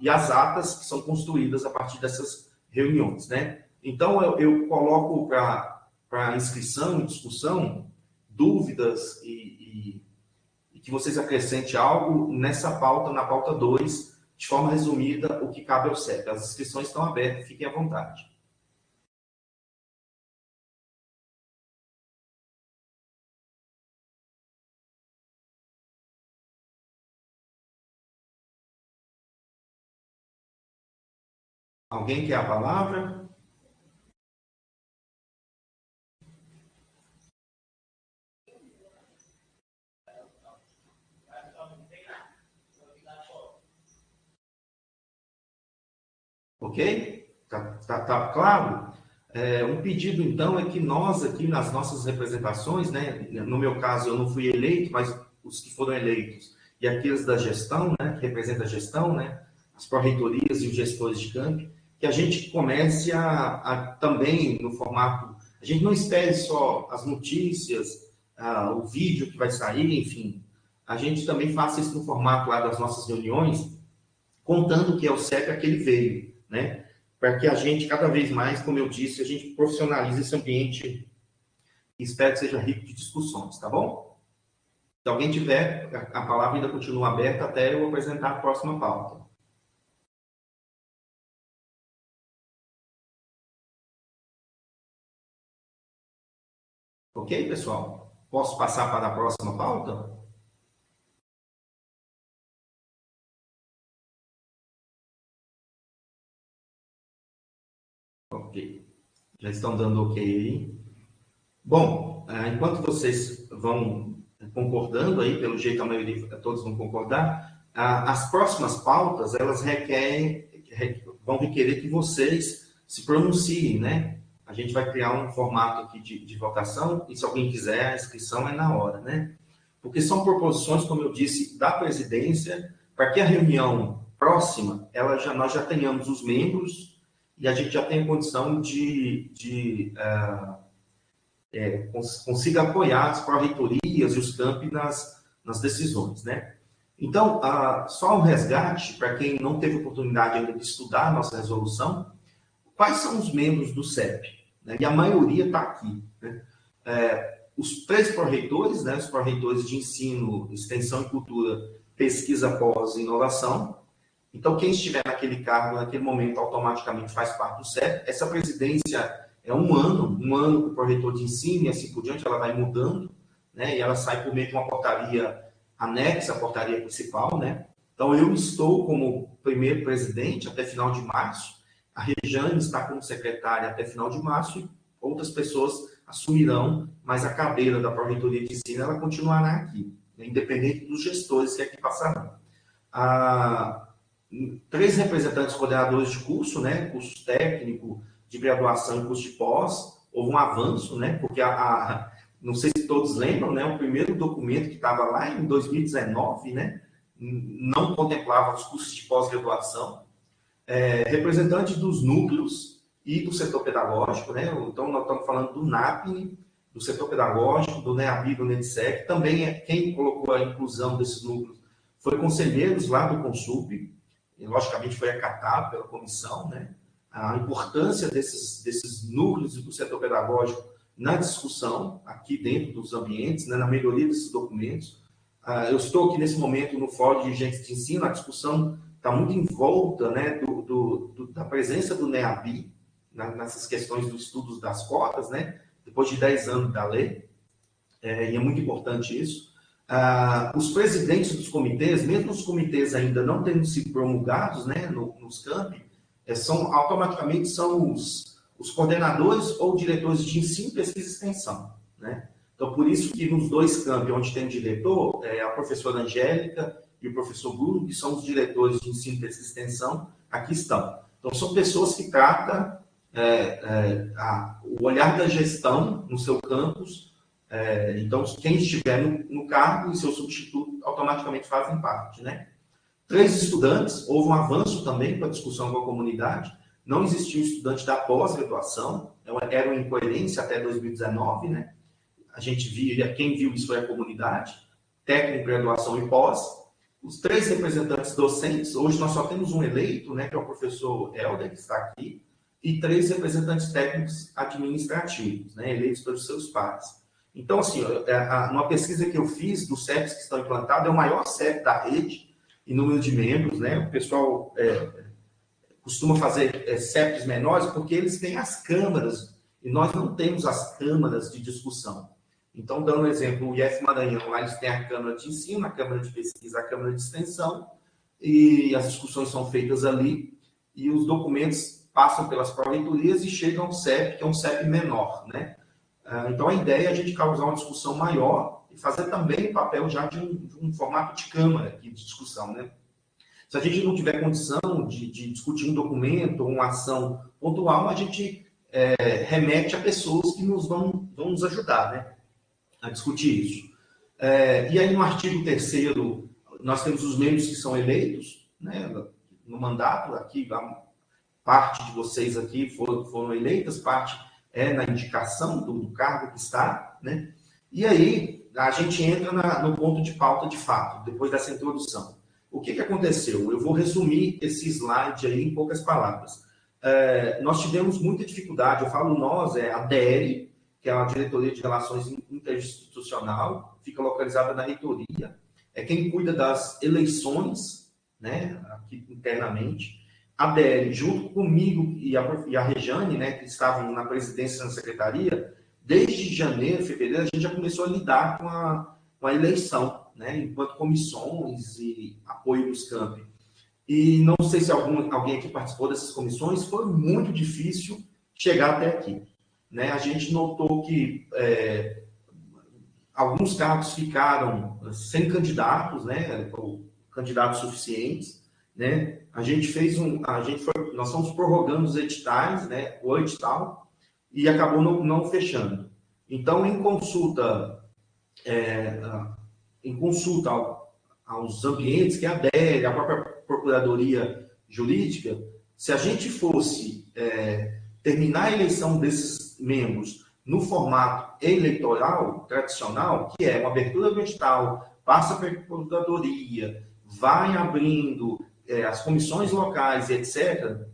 e as atas que são construídas a partir dessas reuniões, né? Então, eu coloco para inscrição e discussão dúvidas e que vocês acrescentem algo nessa pauta, na pauta 2, de forma resumida, o que cabe ao CEP. As inscrições estão abertas, fiquem à vontade. Alguém quer a palavra? Ok? Tá claro? Um pedido, então, é que nós aqui, nas nossas representações, né, no meu caso, eu não fui eleito, mas os que foram eleitos, e aqueles da gestão, né, que representam a gestão, né, as pró-reitorias e os gestores de campo, que a gente comece a também, no formato... A gente não espere só as notícias, o vídeo que vai sair, enfim. A gente também faça isso no formato lá das nossas reuniões, contando que é o CEP a que ele veio, né? Para que a gente, cada vez mais, como eu disse, a gente profissionalize esse ambiente e espero que seja rico de discussões, tá bom? Se alguém tiver, a palavra ainda continua aberta até eu apresentar a próxima pauta. Ok, pessoal? Posso passar para a próxima pauta? Ok. Já estão dando ok aí. Bom, enquanto vocês vão concordando aí, pelo jeito a maioria, todos vão concordar, as próximas pautas, elas vão requerer que vocês se pronunciem, né? a gente vai criar um formato aqui de votação, e se alguém quiser, a inscrição é na hora, né? Porque são proposições, como eu disse, da presidência, para que a reunião próxima, nós já tenhamos os membros e a gente já tenha condição consiga apoiar as pró-reitorias e os campi nas decisões, né? Então, só um resgate, para quem não teve oportunidade ainda de estudar a nossa resolução, quais são os membros do CEP? Né? E a maioria está aqui, né? Os 3 pró-reitores, né? Os pró-reitores de ensino, extensão e cultura, pesquisa, pós e inovação. Então, quem estiver naquele cargo, naquele momento, automaticamente faz parte do CEP. Essa presidência é um ano com o pró-reitor de ensino e assim por diante, ela vai mudando, né? E ela sai por meio de uma portaria anexa à portaria principal, né? Então, eu estou como primeiro presidente até final de março, a Rejane está como secretária até final de março e outras pessoas assumirão, mas a cadeira da pró-reitoria de ensino, ela continuará aqui, né? Independente dos gestores que aqui passarão. 3 representantes coordenadores de curso, né? Curso técnico, de graduação e curso de pós, houve um avanço, né? Porque não sei se todos lembram, né? O primeiro documento que estava lá em 2019, né? Não contemplava os cursos de pós-graduação. Representantes dos núcleos e do setor pedagógico, né? Então, nós estamos falando do NAPNE, do setor pedagógico, do NEABI, do NEDSEC. Também quem colocou a inclusão desses núcleos foi conselheiros lá do Consup, e, logicamente, foi acatado pela comissão, né? A importância desses núcleos e do setor pedagógico na discussão, aqui dentro dos ambientes, né, na melhoria desses documentos. Eu estou aqui nesse momento no Fórum de Dirigentes de Ensino, a discussão está muito em volta, né, da presença do NEABI nessas questões dos estudos das cotas, né, depois de 10 anos da lei, e é muito importante isso. Os presidentes dos comitês, mesmo os comitês ainda não tendo sido promulgados, né, nos campi, automaticamente são os coordenadores ou diretores de ensino, pesquisa e extensão, né? Então, por isso que nos 2 campi, onde tem diretor, a professora Angélica e o professor Bruno, que são os diretores de ensino, pesquisa e extensão, aqui estão. Então, são pessoas que tratam o olhar da gestão no seu campus. Então, quem estiver no cargo e seu substituto automaticamente fazem parte, né? 3 estudantes, houve um avanço também com a discussão com a comunidade. Não existia um estudante da pós-graduação, era uma incoerência até 2019, né? A gente via, quem viu isso foi a comunidade, técnico, graduação e pós. Os 3 representantes docentes, hoje nós só temos um eleito, né, que é o professor Helder, que está aqui, e 3 representantes técnicos administrativos, né, eleitos pelos seus pares. Então, assim, uma pesquisa que eu fiz dos CEPs que estão implantados, é o maior CEP da rede, em número de membros, né? O pessoal costuma fazer CEPs menores porque eles têm as câmaras e nós não temos as câmaras de discussão. Então, dando um exemplo, o IF Maranhão, lá eles têm a Câmara de Ensino, a Câmara de Pesquisa, a Câmara de Extensão, e as discussões são feitas ali, e os documentos passam pelas pró-reitorias e chegam ao CEP, que é um CEP menor, né? Então, a ideia é a gente causar uma discussão maior e fazer também o papel já de um formato de câmara aqui de discussão, né? Se a gente não tiver condição de discutir um documento ou uma ação pontual, a gente remete a pessoas que vão nos ajudar, né, a discutir isso. E aí, no artigo 3º, nós temos os membros que são eleitos, né, no mandato. Aqui, a parte de vocês aqui foram eleitas, parte na indicação do cargo que está, né? E aí, a gente entra no ponto de pauta de fato, depois dessa introdução. O que aconteceu? Eu vou resumir esse slide aí em poucas palavras. Nós tivemos muita dificuldade, eu falo nós, a DERE, que é a Diretoria de Relações Interinstitucional, fica localizada na reitoria, é quem cuida das eleições, né, aqui internamente. A DERE, junto comigo e a Rejane, né, que estavam na presidência da secretaria, desde janeiro, fevereiro, a gente já começou a lidar com a eleição, né, enquanto comissões e apoio dos campi. E não sei se alguém aqui participou dessas comissões, foi muito difícil chegar até aqui, né? A gente notou que alguns cargos ficaram sem candidatos, né, ou candidatos suficientes, né? Nós estamos prorrogando os editais, né, o edital, e acabou não fechando. Então, em consulta aos ambientes, que é a DERE, a própria Procuradoria Jurídica, se a gente fosse terminar a eleição desses membros no formato eleitoral tradicional, que é uma abertura do edital, passa para a Procuradoria, vai abrindo as comissões locais, etc.,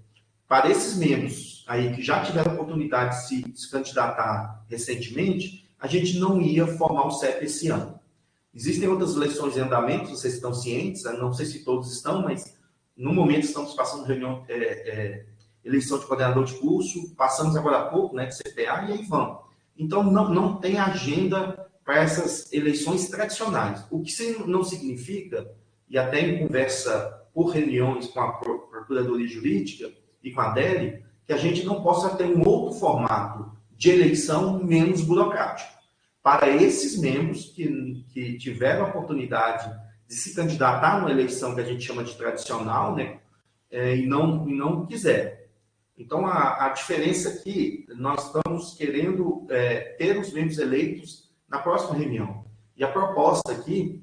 para esses membros aí que já tiveram a oportunidade de se candidatar recentemente, a gente não ia formar o CEP esse ano. Existem outras eleições em andamento, vocês estão cientes, não sei se todos estão, mas no momento estamos passando eleição de coordenador de curso, passamos agora há pouco, de CPA, e aí vamos. Então, não tem agenda para essas eleições tradicionais, o que não significa, e até em conversa por reuniões com a Procuradoria Jurídica e com a DERE, que a gente não possa ter um outro formato de eleição menos burocrático. Para esses membros que tiveram a oportunidade de se candidatar numa eleição que a gente chama de tradicional, e não quiseram. Então, a diferença é que nós estamos querendo ter os membros eleitos na próxima reunião. E a proposta aqui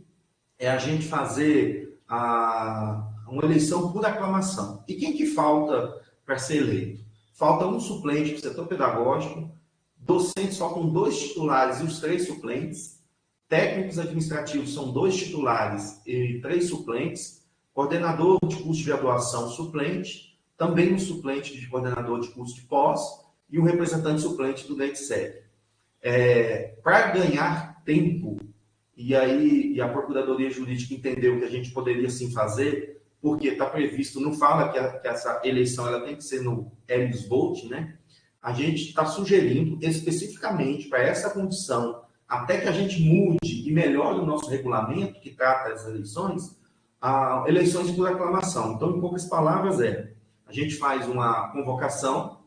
é a gente fazer uma eleição por aclamação. E quem que falta para ser eleito? Falta um suplente para o setor pedagógico, docentes faltam 2 titulares e os 3 suplentes, técnicos administrativos são 2 titulares e 3 suplentes, coordenador de curso de graduação suplente, também um suplente de coordenador de curso de pós e um representante suplente do DETSEC. Para ganhar tempo, e aí a Procuradoria Jurídica entendeu que a gente poderia sim fazer, porque está previsto, não fala que essa eleição ela tem que ser no Elis Vote, a gente está sugerindo especificamente para essa condição, até que a gente mude e melhore o nosso regulamento que trata as eleições, eleições por aclamação. Então, em poucas palavras, a gente faz uma convocação,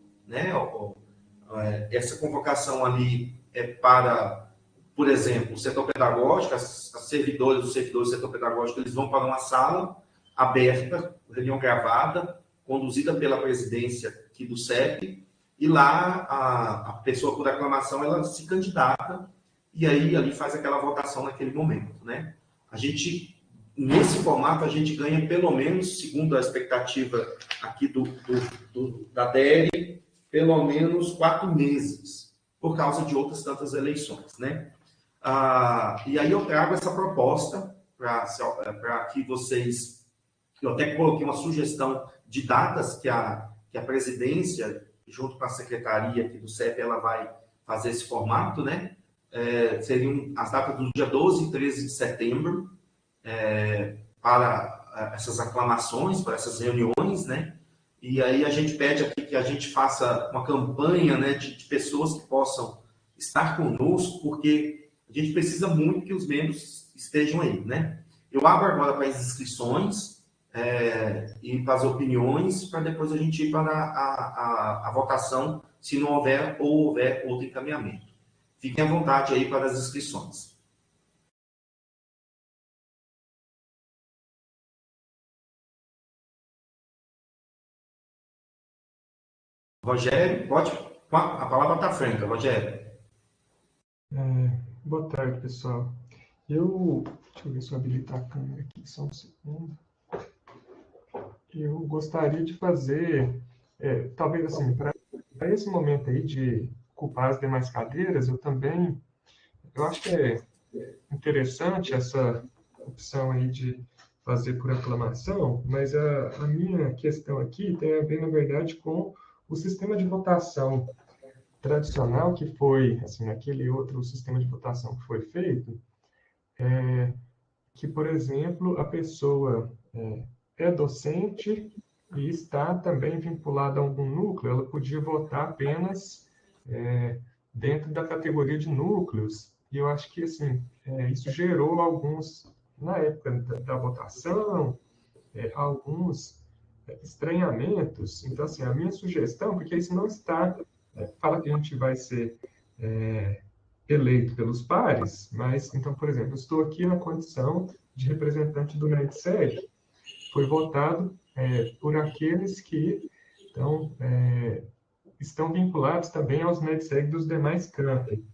essa convocação ali é para, por exemplo, o setor pedagógico, os servidores do setor pedagógico, eles vão para uma sala aberta, reunião gravada, conduzida pela presidência aqui do CEP, e lá a pessoa por aclamação, ela se candidata, e aí ali faz aquela votação naquele momento, A gente, nesse formato, a gente ganha pelo menos, segundo a expectativa aqui da DERE, pelo menos 4 meses, por causa de outras tantas eleições, e aí eu trago essa proposta para que vocês... Eu até coloquei uma sugestão de datas que a presidência, junto com a secretaria aqui do CEP, ela vai fazer esse formato, seriam as datas do dia 12 e 13 de setembro, para essas aclamações, para essas reuniões, E aí a gente pede aqui que a gente faça uma campanha, de pessoas que possam estar conosco, porque a gente precisa muito que os membros estejam aí, Eu abro agora para as inscrições, e para as opiniões, para depois a gente ir para a votação, se não houver ou houver outro encaminhamento. Fiquem à vontade aí para as inscrições. Rogério, pode? A palavra está franca, Rogério. Boa tarde, pessoal. Deixa eu ver se eu habilitar a câmera aqui, só um segundo. Eu gostaria de fazer, talvez assim, para esse momento aí de ocupar as demais cadeiras, eu acho que é interessante essa opção aí de fazer por aclamação, mas a minha questão aqui tem a ver, na verdade, com o sistema de votação tradicional que foi, assim, aquele outro sistema de votação que foi feito, que, por exemplo, a pessoa é docente e está também vinculada a algum núcleo, ela podia votar apenas dentro da categoria de núcleos. E eu acho que assim, isso gerou alguns, na época da votação, alguns estranhamentos. Então, assim, a minha sugestão, porque isso não está... fala que a gente vai ser eleito pelos pares, mas, então, por exemplo, eu estou aqui na condição de representante do NETSEG, foi votado por aqueles que estão estão vinculados também aos MedSeg dos demais campi.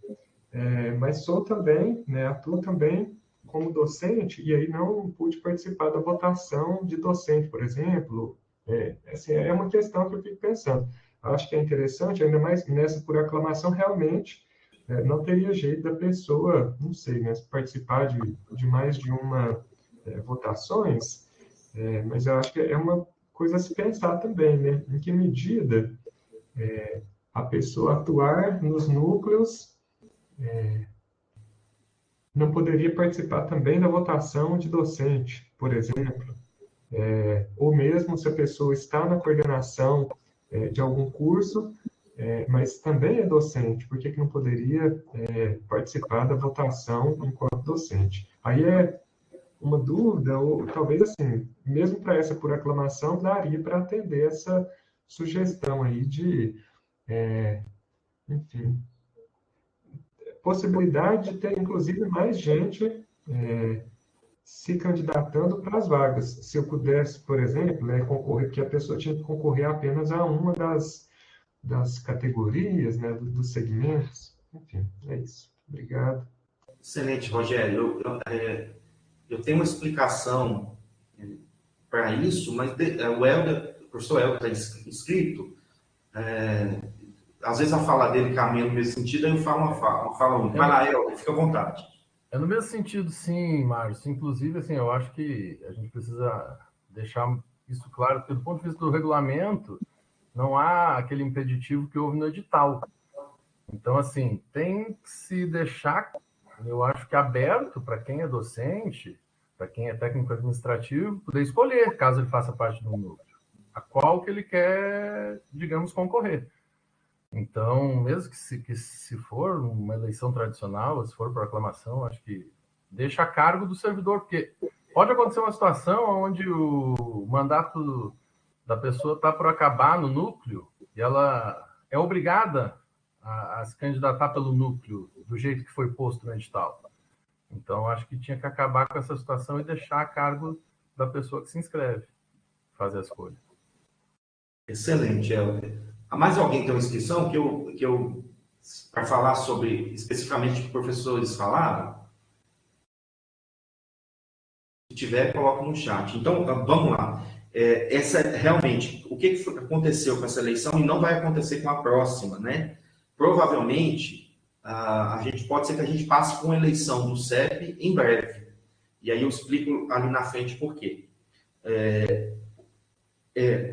Mas sou também, né, atuo também como docente, e aí não pude participar da votação de docente, por exemplo. Assim, é uma questão que eu fico pensando. Acho que é interessante, ainda mais nessa por aclamação, realmente, não teria jeito da pessoa, não sei, né, participar de mais de uma votações, mas eu acho que é uma coisa a se pensar também, né? Em que medida a pessoa atuar nos núcleos não poderia participar também da votação de docente, por exemplo. Ou mesmo se a pessoa está na coordenação de algum curso, mas também é docente, por que não poderia participar da votação enquanto docente? Aí é uma dúvida, ou talvez assim, mesmo para essa por aclamação, daria para atender essa sugestão aí de, enfim, possibilidade de ter, inclusive, mais gente se candidatando para as vagas. Se eu pudesse, por exemplo, concorrer, porque a pessoa tinha que concorrer apenas a uma das categorias, né, dos segmentos. Enfim, é isso. Obrigado. Excelente, Rogério. Eu tenho uma explicação para isso, mas o professor Helder está inscrito, às vezes a fala dele caminha no mesmo sentido, aí eu falo uma fala única. Vai lá, Helder, fica à vontade. É no mesmo sentido, sim, Márcio. Inclusive, assim, eu acho que a gente precisa deixar isso claro, porque do ponto de vista do regulamento, não há aquele impeditivo que houve no edital. Então, assim, tem que se deixar, eu acho que aberto para quem é docente, para quem é técnico administrativo, poder escolher, caso ele faça parte de um núcleo, a qual que ele quer, digamos, concorrer. Então, mesmo que se for uma eleição tradicional, se for por aclamação, acho que deixa a cargo do servidor, porque pode acontecer uma situação onde o mandato da pessoa está por acabar no núcleo e ela é obrigada a se candidatar pelo núcleo do jeito que foi posto no edital. Então, acho que tinha que acabar com essa situação e deixar a cargo da pessoa que se inscreve, fazer a escolha. Excelente, Helder. Mais alguém tem uma inscrição que eu para falar sobre especificamente o que os professores falaram? Se tiver, coloca no chat. Então, vamos lá. Realmente, o que aconteceu com essa eleição e não vai acontecer com a próxima, né? Provavelmente, pode ser que a gente passe com a eleição do CEP em breve. E aí eu explico ali na frente por quê.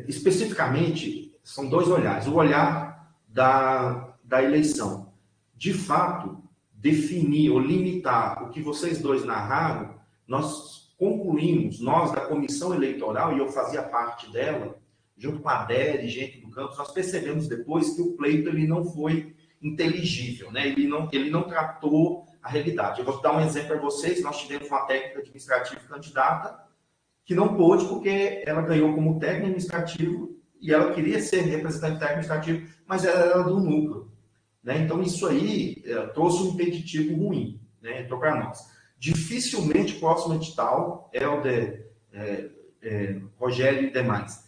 Especificamente, são dois olhares. O olhar da eleição. De fato, definir ou limitar o que vocês dois narraram, nós concluímos, nós da comissão eleitoral, e eu fazia parte dela, junto com a DER e gente do campus, nós percebemos depois que o pleito ele não foi inteligível, né? Ele não tratou a realidade. Eu vou dar um exemplo para vocês. Nós tivemos uma técnica administrativa candidata que não pôde porque ela ganhou como técnico administrativo e ela queria ser representante técnico administrativo, mas ela era do núcleo, né? Então, isso aí trouxe um impeditivo ruim, né? Então, para nós. Dificilmente, próximo edital, Helder, Rogério e demais,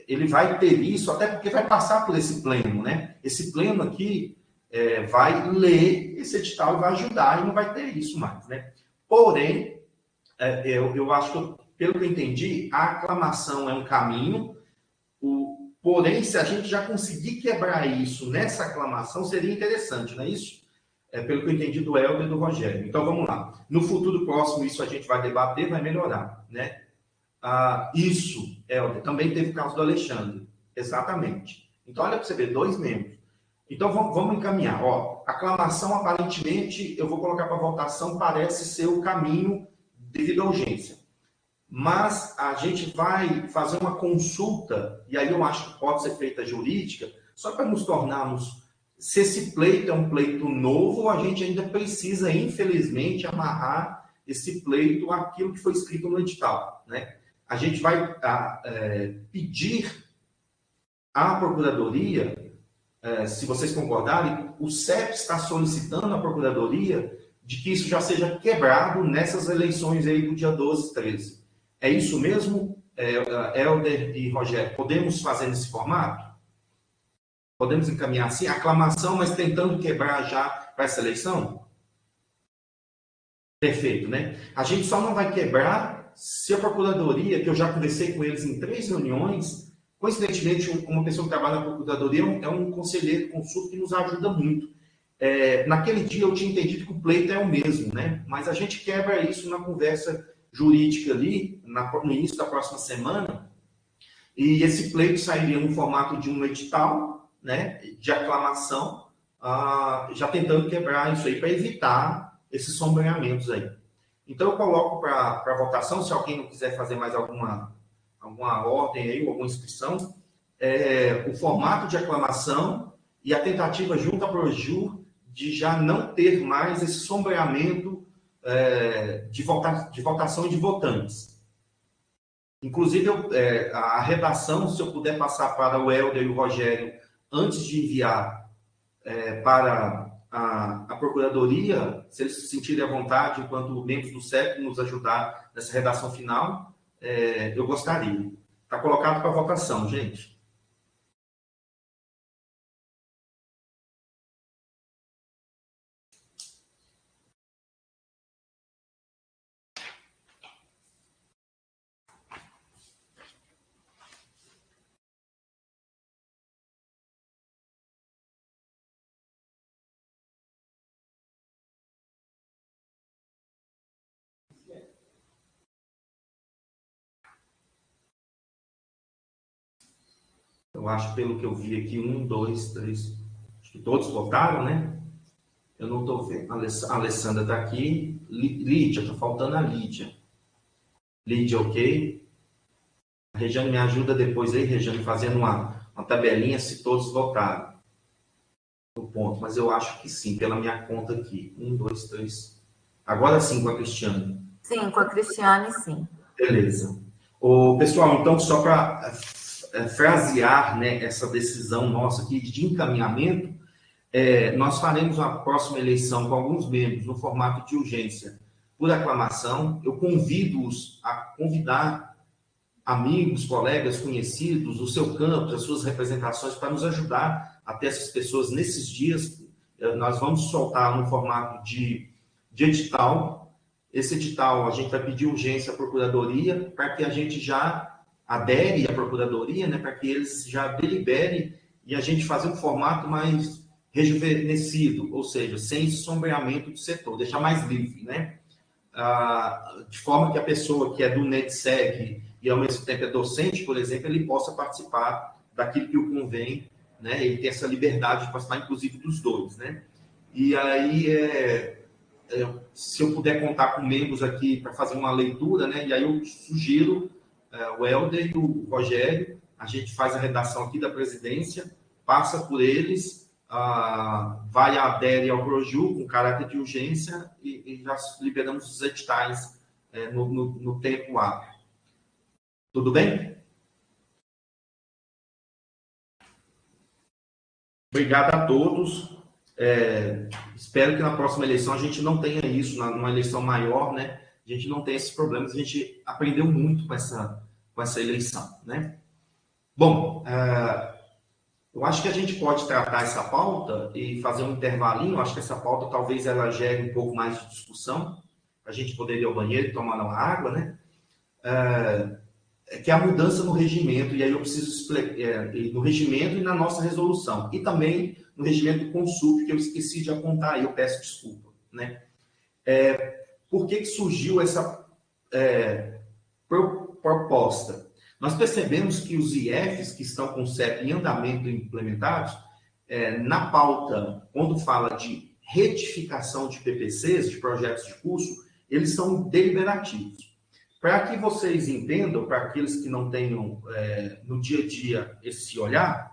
ele vai ter isso, até porque vai passar por esse pleno, né? Esse pleno aqui vai ler esse edital e vai ajudar, e não vai ter isso mais, né? Porém, eu acho que, pelo que eu entendi, a aclamação é um caminho. Porém, se a gente já conseguir quebrar isso nessa aclamação, seria interessante, não é isso? Pelo que eu entendi do Helder e do Rogério. Então, vamos lá. No futuro próximo, isso a gente vai debater, vai melhorar, né? Isso, Helder, também teve o caso do Alexandre. Exatamente. Então, olha para você ver, 2 membros. Então, vamos encaminhar. Aclamação, aparentemente, eu vou colocar para votação, parece ser o caminho devido à urgência. Mas a gente vai fazer uma consulta, e aí eu acho que pode ser feita jurídica, só para nos tornarmos, se esse pleito é um pleito novo, a gente ainda precisa, infelizmente, amarrar esse pleito àquilo que foi escrito no edital, né? A gente vai pedir à Procuradoria, se vocês concordarem, o CEP está solicitando à Procuradoria de que isso já seja quebrado nessas eleições aí do dia 12 e 13. É isso mesmo, Helder e Rogério? Podemos fazer nesse formato? Podemos encaminhar assim, aclamação, mas tentando quebrar já para essa eleição? Perfeito, né? A gente só não vai quebrar se a Procuradoria, que eu já conversei com eles em 3 reuniões, coincidentemente, uma pessoa que trabalha na Procuradoria é um conselheiro consulto que nos ajuda muito. Naquele dia eu tinha entendido que o pleito é o mesmo, né? Mas a gente quebra isso na conversa jurídica ali, no início da próxima semana, e esse pleito sairia no formato de um edital, né, de aclamação, já tentando quebrar isso aí para evitar esses sombreamentos aí. Então eu coloco para votação, se alguém não quiser fazer mais alguma ordem aí, ou alguma inscrição, o formato de aclamação e a tentativa junto à Projur de já não ter mais esse sombreamento de votação e de votantes. Inclusive, a redação, se eu puder passar para o Helder e o Rogério, antes de enviar para a Procuradoria, se eles se sentirem à vontade, enquanto membros do CEP, nos ajudar nessa redação final, eu gostaria. Está colocado para votação, gente. Eu acho, pelo que eu vi aqui, 1, 2, 3... Acho que todos votaram, né? Eu não estou vendo. A Alessandra está aqui. Lídia, está faltando a Lídia. Lídia, ok. A Regiane me ajuda depois aí, Regiane, fazendo uma tabelinha se todos votaram. No ponto, mas eu acho que sim, pela minha conta aqui. 1, 2, 3... Agora sim, com a Cristiane. Sim, com a Cristiane, sim. Beleza. Pessoal, então, só para frasear, né, essa decisão nossa aqui de encaminhamento, nós faremos a próxima eleição com alguns membros no formato de urgência por aclamação. Eu convido-os a convidar amigos, colegas, conhecidos, o seu campus, as suas representações, para nos ajudar a ter essas pessoas nesses dias. Nós vamos soltar no formato de edital. Esse edital, a gente vai pedir urgência à Procuradoria para que a gente já adere à Procuradoria, né, para que eles já deliberem e a gente fazer um formato mais rejuvenescido, ou seja, sem esse sombreamento do setor, deixar mais livre, né? De forma que a pessoa que é do NETSEG e ao mesmo tempo é docente, por exemplo, ele possa participar daquilo que o convém, né? Ele tem essa liberdade de participar, inclusive, dos dois, né? E aí, se eu puder contar com membros aqui para fazer uma leitura, né? E aí eu sugiro o Helder e o Rogério, a gente faz a redação aqui da presidência, passa por eles, vai adere ao Projur com caráter de urgência e já liberamos os editais no tempo hábil. Tudo bem? Obrigado a todos. Espero que na próxima eleição a gente não tenha isso, numa eleição maior, né? A gente não tem esses problemas, a gente aprendeu muito com essa eleição, né? Bom, eu acho que a gente pode tratar essa pauta e fazer um intervalinho. Eu acho que essa pauta talvez ela gere um pouco mais de discussão. A gente poder ir ao banheiro e tomar uma água, né? Que é a mudança no regimento, e aí eu preciso explicar no regimento e na nossa resolução, e também no regimento do Consulp, que eu esqueci de apontar aí, eu peço desculpa, né? Por que surgiu essa proposta? Nós percebemos que os IFs que estão com o CEP em andamento e implementados, na pauta, quando fala de retificação de PPCs, de projetos de curso, eles são deliberativos. Para que vocês entendam, para aqueles que não tenham no dia a dia esse olhar,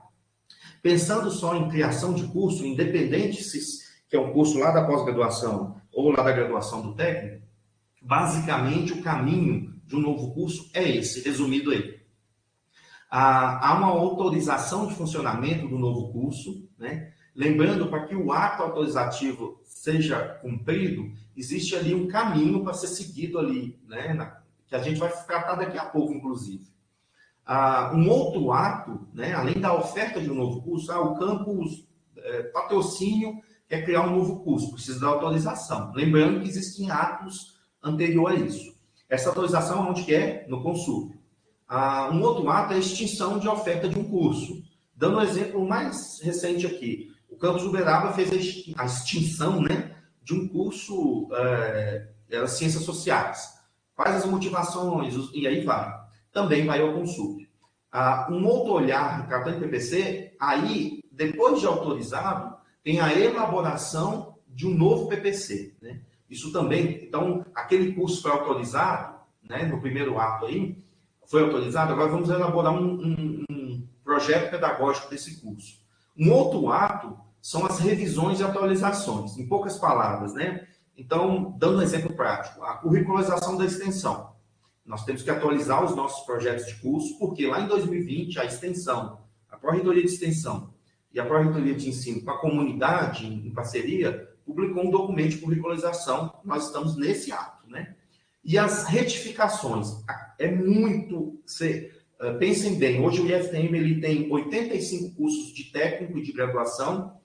pensando só em criação de curso, independente se que é um curso lá da pós-graduação ou lá da graduação do técnico, basicamente o caminho de um novo curso é esse, resumido aí. Há uma autorização de funcionamento do novo curso, né? Lembrando, para que o ato autorizativo seja cumprido, existe ali um caminho para ser seguido ali, né? Que a gente vai tratar daqui a pouco, inclusive. Um outro ato, né, além da oferta de um novo curso, o campus patrocínio quer criar um novo curso, precisa da autorização. Lembrando que existem atos anteriores a isso. Essa autorização onde que é? No Consul. Um outro ato é a extinção de oferta de um curso. Dando um exemplo mais recente aqui, o campus Uberaba fez a extinção, né, de um curso Ciências Sociais. Quais as motivações, e aí vai. Também vai ao Consul. Um outro olhar, tratando de PPC, aí, depois de autorizado, tem a elaboração de um novo PPC, né? Isso também, então, aquele curso foi autorizado, né, no primeiro ato aí, foi autorizado, agora vamos elaborar um projeto pedagógico desse curso. Um outro ato são as revisões e atualizações, em poucas palavras, né? Então, dando um exemplo prático, a curricularização da extensão. Nós temos que atualizar os nossos projetos de curso, porque lá em 2020, a extensão, a Pró-Reitoria de Extensão e a Pró-Reitoria de Ensino, com a comunidade, em parceria, publicou um documento de curricularização. Nós estamos nesse ato, né? E as retificações, pensem bem, hoje o IFTM ele tem 85 cursos de técnico e de graduação.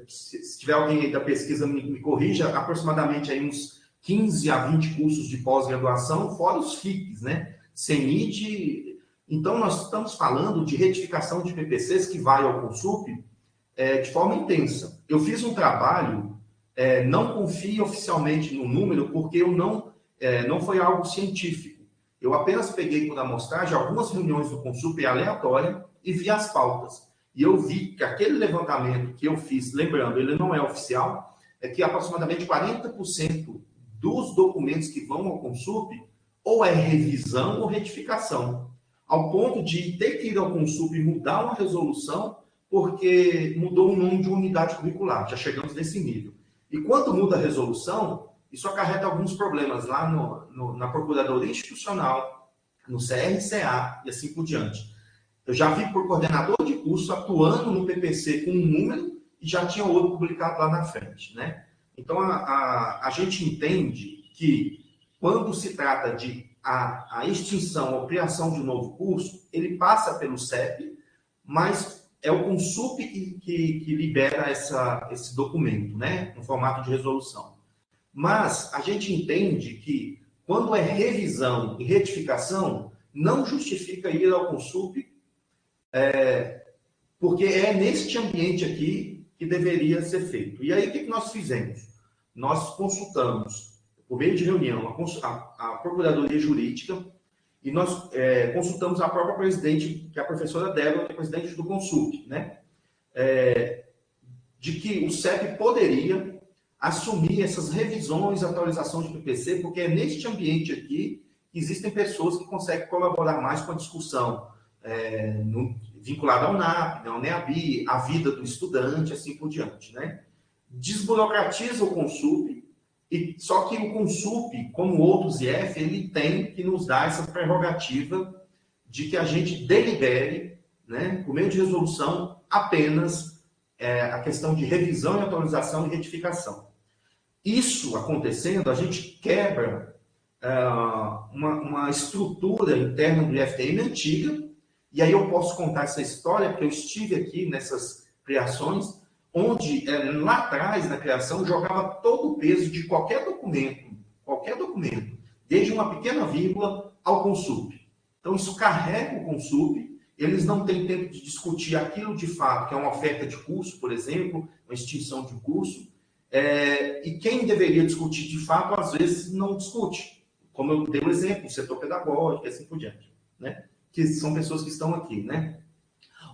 Se tiver alguém aí da pesquisa, me corrija, aproximadamente aí uns 15 a 20 cursos de pós-graduação, fora os FIPs, né? CENIT. Então, nós estamos falando de retificação de PPCs que vai ao Consup de forma intensa. Eu fiz um trabalho, não confie oficialmente no número, porque não foi algo científico. Eu apenas peguei por amostragem algumas reuniões do Consup aleatória e vi as pautas. E eu vi que aquele levantamento que eu fiz, lembrando, ele não é oficial, é que aproximadamente 40% dos documentos que vão ao Consup ou é revisão ou retificação, ao ponto de ter que ir ao Consup e mudar uma resolução porque mudou o nome de uma unidade curricular. Já chegamos nesse nível. E quando muda a resolução, isso acarreta alguns problemas lá na Procuradoria Institucional, no CRCA e assim por diante. Eu já vi por coordenador de curso atuando no PPC com um número e já tinha outro publicado lá na frente, né? Então, a gente entende que quando se trata de a extinção ou criação de um novo curso, ele passa pelo CEP, mas é o Consup que libera esse documento, né, no formato de resolução. Mas a gente entende que quando é revisão e retificação, não justifica ir ao Consup, porque é neste ambiente aqui que deveria ser feito. E aí, o que nós fizemos? Nós consultamos, por meio de reunião, a Procuradoria Jurídica, e nós consultamos a própria presidente, que é a professora Débora, que é presidente do Consup, né? De que o CEP poderia assumir essas revisões e atualização de PPC, porque é neste ambiente aqui que existem pessoas que conseguem colaborar mais com a discussão vinculada ao NAP, ao NEABI, a vida do estudante, assim por diante, né? Desburocratiza o Consup, só que o Consup, como outros IF, ele tem que nos dar essa prerrogativa de que a gente delibere, né, por meio de resolução, apenas a questão de revisão e atualização e retificação. Isso acontecendo, a gente quebra uma estrutura interna do IFTM antiga, e aí eu posso contar essa história, porque eu estive aqui nessas criações, onde lá atrás, na criação, jogava todo o peso de qualquer documento, desde uma pequena vírgula ao Consup. Então, isso carrega o Consup, eles não têm tempo de discutir aquilo de fato, que é uma oferta de curso, por exemplo, uma extinção de um curso, e quem deveria discutir de fato, às vezes, não discute. Como eu dei o exemplo, o setor pedagógico e assim por diante, né? Que são pessoas que estão aqui, né?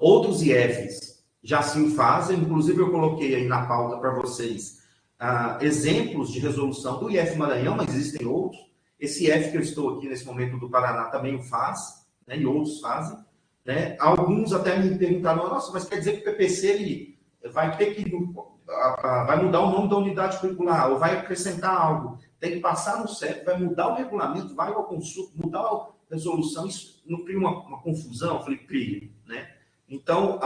Outros IFs já assim fazem, inclusive eu coloquei aí na pauta para vocês exemplos de resolução do IF Maranhão, mas existem outros. Esse IF que eu estou aqui nesse momento do Paraná também o faz, né? E outros fazem, né? Alguns até me perguntaram, nossa, mas quer dizer que o PPC ele vai ter que vai mudar o nome da unidade curricular, ou vai acrescentar algo, tem que passar no CEP, vai mudar o regulamento, vai ao Consul, mudar a resolução, isso não cria uma confusão? Eu falei, cria, né? Então,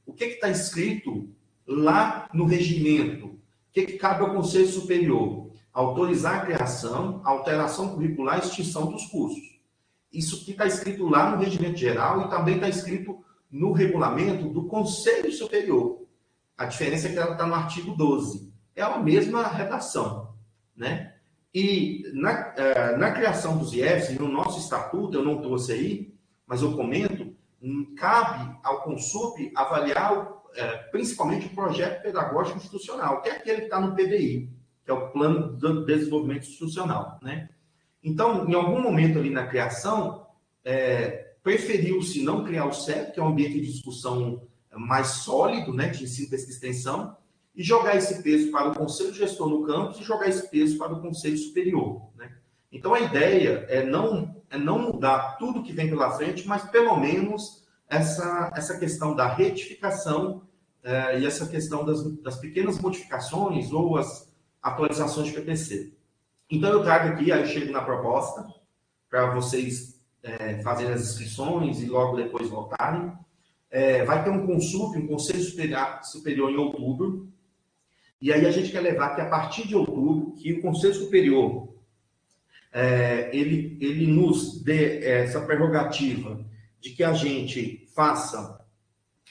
o que está escrito lá no regimento? O que cabe ao Conselho Superior? Autorizar a criação, alteração curricular e extinção dos cursos. isso que está escrito lá no Regimento Geral e também está escrito no regulamento do Conselho Superior. A diferença é que ela está no artigo 12. É a mesma redação, né? E na criação dos IEFs, no nosso estatuto, eu não trouxe aí, mas eu comento, cabe ao Consup avaliar principalmente o projeto pedagógico institucional, que é aquele que está no PDI, que é o Plano de Desenvolvimento Institucional, né? Então, em algum momento ali na criação, preferiu-se não criar o CEP, que é um ambiente de discussão mais sólido, né, de ensino, pesquisa e extensão, e jogar esse peso para o Conselho Gestor no campus e jogar esse peso para o Conselho Superior, né? Então, a ideia é não mudar tudo que vem pela frente, mas pelo menos essa questão da retificação e essa questão das pequenas modificações ou as atualizações de PPC. Então, eu trago aqui, aí eu chego na proposta, para vocês fazerem as inscrições e logo depois votarem. Vai ter um Consup, um Conselho Superior em outubro, e aí a gente quer levar que a partir de outubro, que o Conselho Superior ele nos dê essa prerrogativa de que a gente faça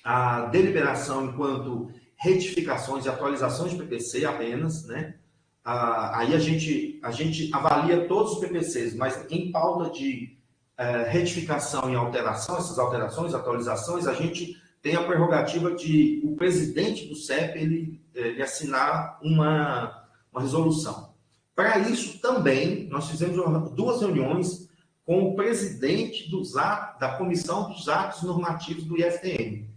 a deliberação enquanto retificações e atualizações de PPC apenas, né? Aí a gente avalia todos os PPCs, mas em pauta de retificação e alteração, essas alterações, atualizações, a gente tem a prerrogativa de o presidente do CEP ele assinar uma resolução. Para isso também, nós fizemos 2 reuniões com o presidente da Comissão dos Atos Normativos do IFTM.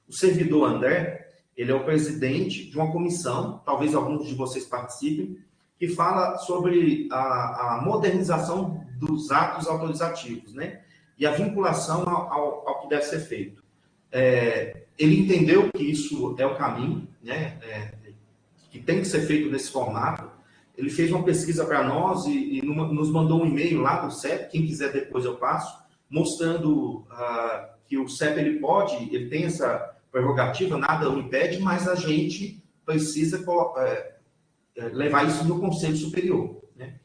O servidor André, ele é o presidente de uma comissão, talvez alguns de vocês participem, que fala sobre a modernização dos atos autorizativos, né? E a vinculação ao que deve ser feito. Ele entendeu que isso é o caminho, né? Que tem que ser feito nesse formato. Ele fez uma pesquisa para nós e nos mandou um e-mail lá do CEP, quem quiser depois eu passo, mostrando que o CEP ele tem essa prerrogativa, nada o impede, mas a gente precisa levar isso no Conselho Superior, né?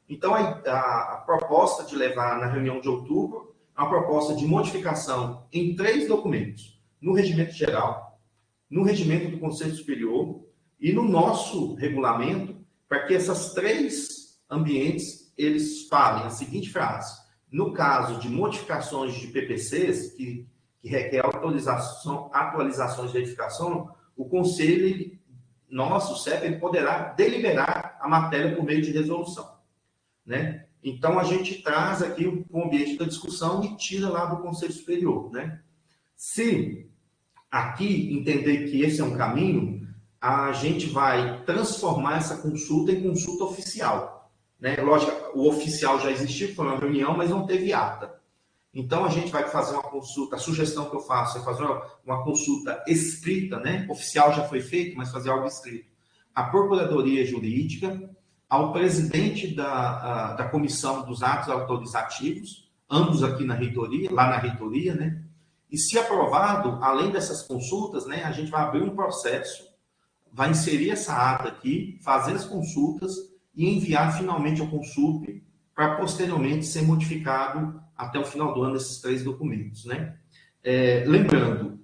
Então, a proposta de levar na reunião de outubro é uma proposta de modificação em 3 documentos, no Regimento Geral, no Regimento do Conselho Superior e no nosso regulamento, para que essas 3 ambientes, eles falem a seguinte frase: no caso de modificações de PPCs, que requer atualizações de edificação, o Conselho, o CEP, ele poderá deliberar a matéria por meio de resolução, né? Então, a gente traz aqui o ambiente da discussão e tira lá do Conselho Superior, né? Se aqui entender que esse é um caminho, a gente vai transformar essa consulta em consulta oficial, né? Lógico, o oficial já existiu, foi uma reunião, mas não teve ata. Então, a gente vai fazer uma consulta, a sugestão que eu faço é fazer uma consulta escrita, né? Oficial já foi feito, mas fazer algo escrito. A Procuradoria Jurídica, ao presidente da Comissão dos Atos Autorizativos, ambos aqui na reitoria, lá na reitoria, né? E se aprovado, além dessas consultas, né, a gente vai abrir um processo, vai inserir essa ata aqui, fazer as consultas e enviar finalmente ao Consup para posteriormente ser modificado até o final do ano esses 3 documentos, né? Lembrando,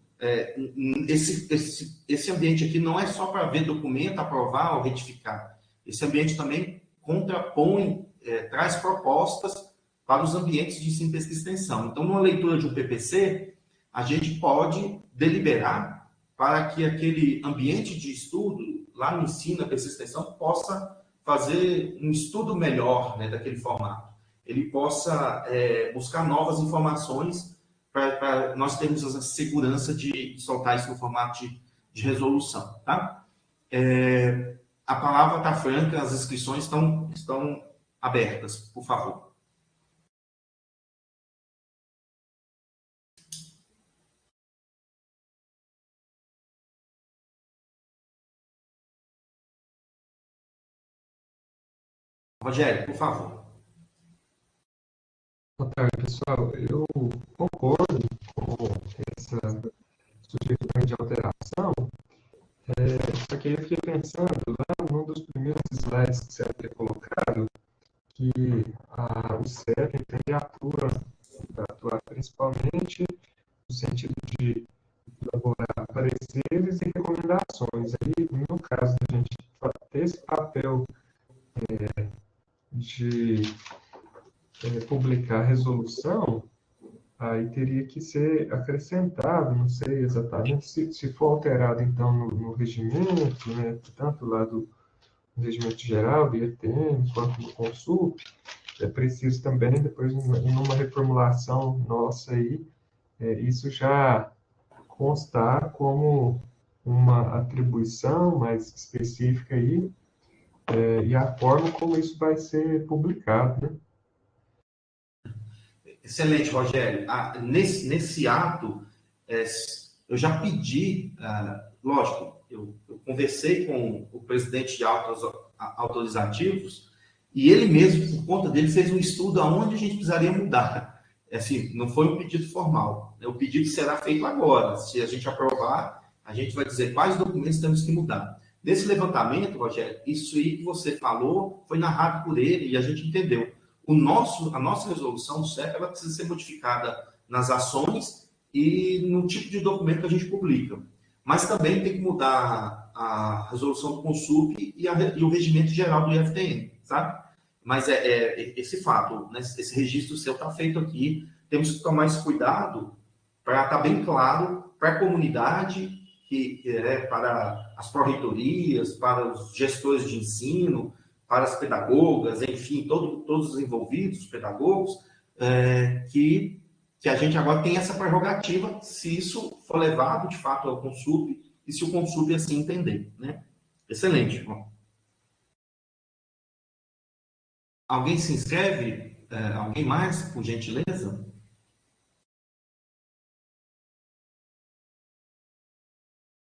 esse ambiente aqui não é só para ver documento, aprovar ou retificar. Esse ambiente também contrapõe, traz propostas para os ambientes de ensino, pesquisa e extensão. Então, numa leitura de um PPC, a gente pode deliberar para que aquele ambiente de estudo, lá no ensino, pesquisa e extensão, possa fazer um estudo melhor, né, daquele formato. Ele possa buscar novas informações para nós termos a segurança de soltar isso no formato de resolução, tá? A palavra está franca, as inscrições estão abertas, por favor. Rogério, por favor. Boa tarde, pessoal. Eu concordo com essa sugestão de alteração, só que eu fiquei pensando lá num dos primeiros slides que você havia colocado, que o CEP ele atua vai atuar principalmente no sentido de elaborar pareceres e recomendações. Aí, no caso da gente ter esse papel de publicar resolução, aí teria que ser acrescentado, não sei exatamente, se for alterado, então, no regimento, né, tanto lá do regimento geral, do IFTM, quanto do Consul, é preciso também, depois, em uma reformulação nossa aí, isso já constar como uma atribuição mais específica aí, e a forma como isso vai ser publicado, né? Excelente, Rogério. Nesse ato, eu já pedi, lógico, eu conversei com o presidente de autorizativos e ele mesmo, por conta dele, fez um estudo aonde a gente precisaria mudar. Assim, não foi um pedido formal. O pedido será feito agora. Se a gente aprovar, a gente vai dizer quais documentos temos que mudar. Nesse levantamento, Rogério, isso aí que você falou foi narrado por ele e a gente entendeu. A nossa resolução do CEP, ela precisa ser modificada nas ações e no tipo de documento que a gente publica. Mas também tem que mudar a resolução do Consul e o regimento geral do IFTM, sabe? Mas esse fato, né, esse registro seu está feito aqui, temos que tomar esse cuidado para estar bem claro para a comunidade, para as pró-reitorias, para os gestores de ensino, para as pedagogas, enfim, todos os envolvidos, os pedagogos, que a gente agora tem essa prerrogativa, se isso for levado, de fato, ao Consul, e se o Consul assim entender, né? Excelente. Bom. Alguém se inscreve? Alguém mais, por gentileza?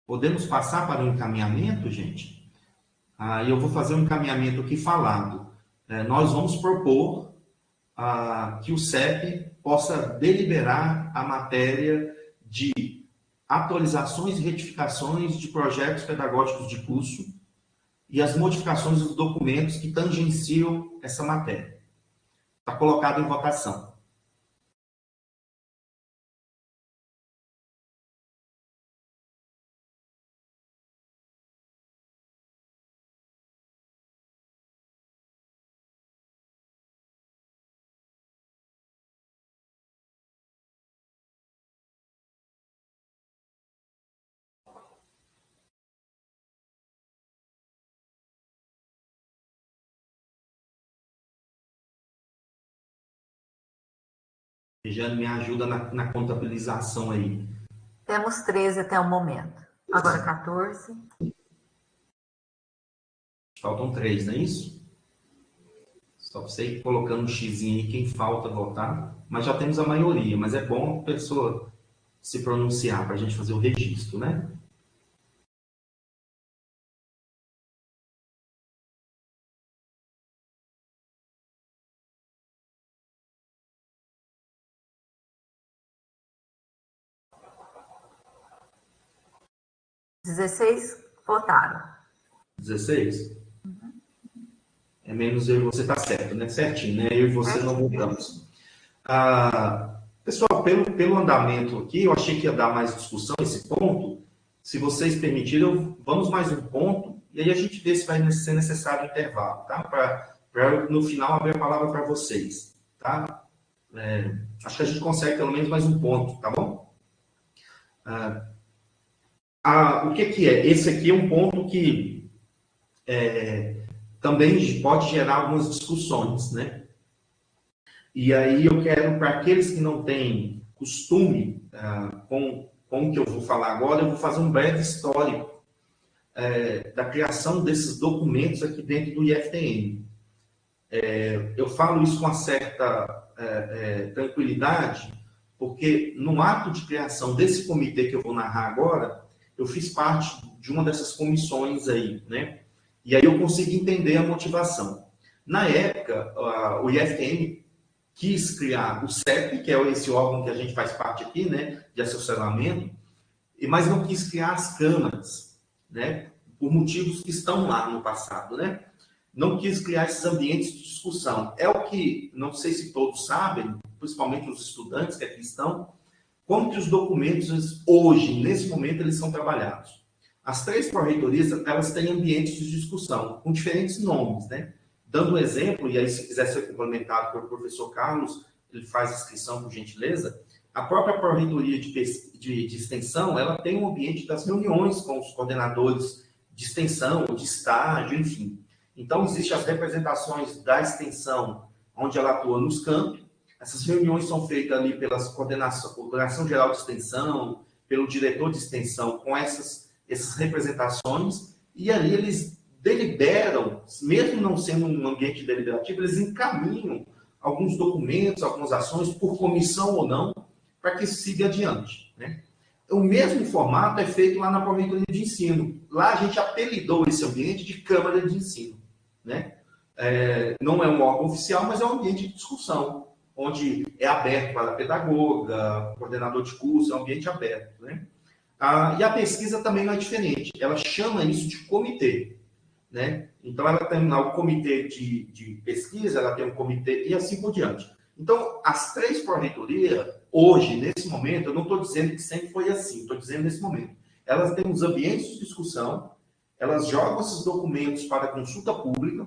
Podemos passar para o encaminhamento, gente? Eu vou fazer um encaminhamento aqui falado. Nós vamos propor que o CEP possa deliberar a matéria de atualizações e retificações de projetos pedagógicos de curso e as modificações dos documentos que tangenciam essa matéria. Está colocado em votação. Regiane, me ajuda na contabilização aí. Temos 13 até o momento. Agora 14. Faltam 3, não é isso? Só você ir colocando um xizinho aí, quem falta votar. Mas já temos a maioria, mas é bom a pessoa se pronunciar para a gente fazer o registro, né? Uhum. 16 votaram. 16? É menos eu e você, tá certo, né? Certinho, né? Eu e você não votamos. Pessoal, pelo andamento aqui, eu achei que ia dar mais discussão esse ponto. Se vocês permitirem, vamos mais um ponto, e aí a gente vê se vai ser necessário o intervalo, tá? Para no final abrir a palavra para vocês, tá? Acho que a gente consegue pelo menos mais um ponto, tá bom? O que é? Esse aqui é um ponto que também pode gerar algumas discussões, né? E aí eu quero, para aqueles que não têm costume com o que eu vou falar agora, eu vou fazer um breve histórico da criação desses documentos aqui dentro do IFTM. Eu falo isso com uma certa tranquilidade, porque no ato de criação desse comitê que eu vou narrar agora, eu fiz parte de uma dessas comissões aí, né? E aí eu consigo entender a motivação. Na época, o IFTM quis criar o CEP, que é esse órgão que a gente faz parte aqui, né, de assessoramento, mas não quis criar as câmaras, né, por motivos que estão lá no passado, né? Não quis criar esses ambientes de discussão. É o que, não sei se todos sabem, principalmente os estudantes que aqui estão, como que os documentos, hoje, nesse momento, eles são trabalhados. As 3 pró-reitorias, elas têm ambientes de discussão, com diferentes nomes, né? Dando um exemplo, e aí se quiser ser complementado pelo professor Carlos, ele faz a inscrição, por gentileza, a própria pró-reitoria de extensão, ela tem um ambiente das reuniões com os coordenadores de extensão, de estágio, enfim. Então, existem as representações da extensão, onde ela atua nos campos. Essas reuniões são feitas ali pela Coordenação Geral de Extensão, pelo diretor de extensão, com essas representações, e ali eles deliberam, mesmo não sendo um ambiente deliberativo, eles encaminham alguns documentos, algumas ações, por comissão ou não, para que siga adiante, né? O mesmo formato é feito lá na Pró-Reitoria de Ensino. Lá a gente apelidou esse ambiente de Câmara de Ensino, né? Não é um órgão oficial, mas é um ambiente de discussão, onde é aberto para pedagoga, coordenador de curso, é um ambiente aberto, né? E a pesquisa também não é diferente. Ela chama isso de comitê, né? Então, ela tem lá o comitê de pesquisa, ela tem um comitê e assim por diante. Então, as 3 pró-reitorias, hoje, nesse momento, eu não estou dizendo que sempre foi assim, estou dizendo nesse momento, elas têm os ambientes de discussão, elas jogam esses documentos para consulta pública,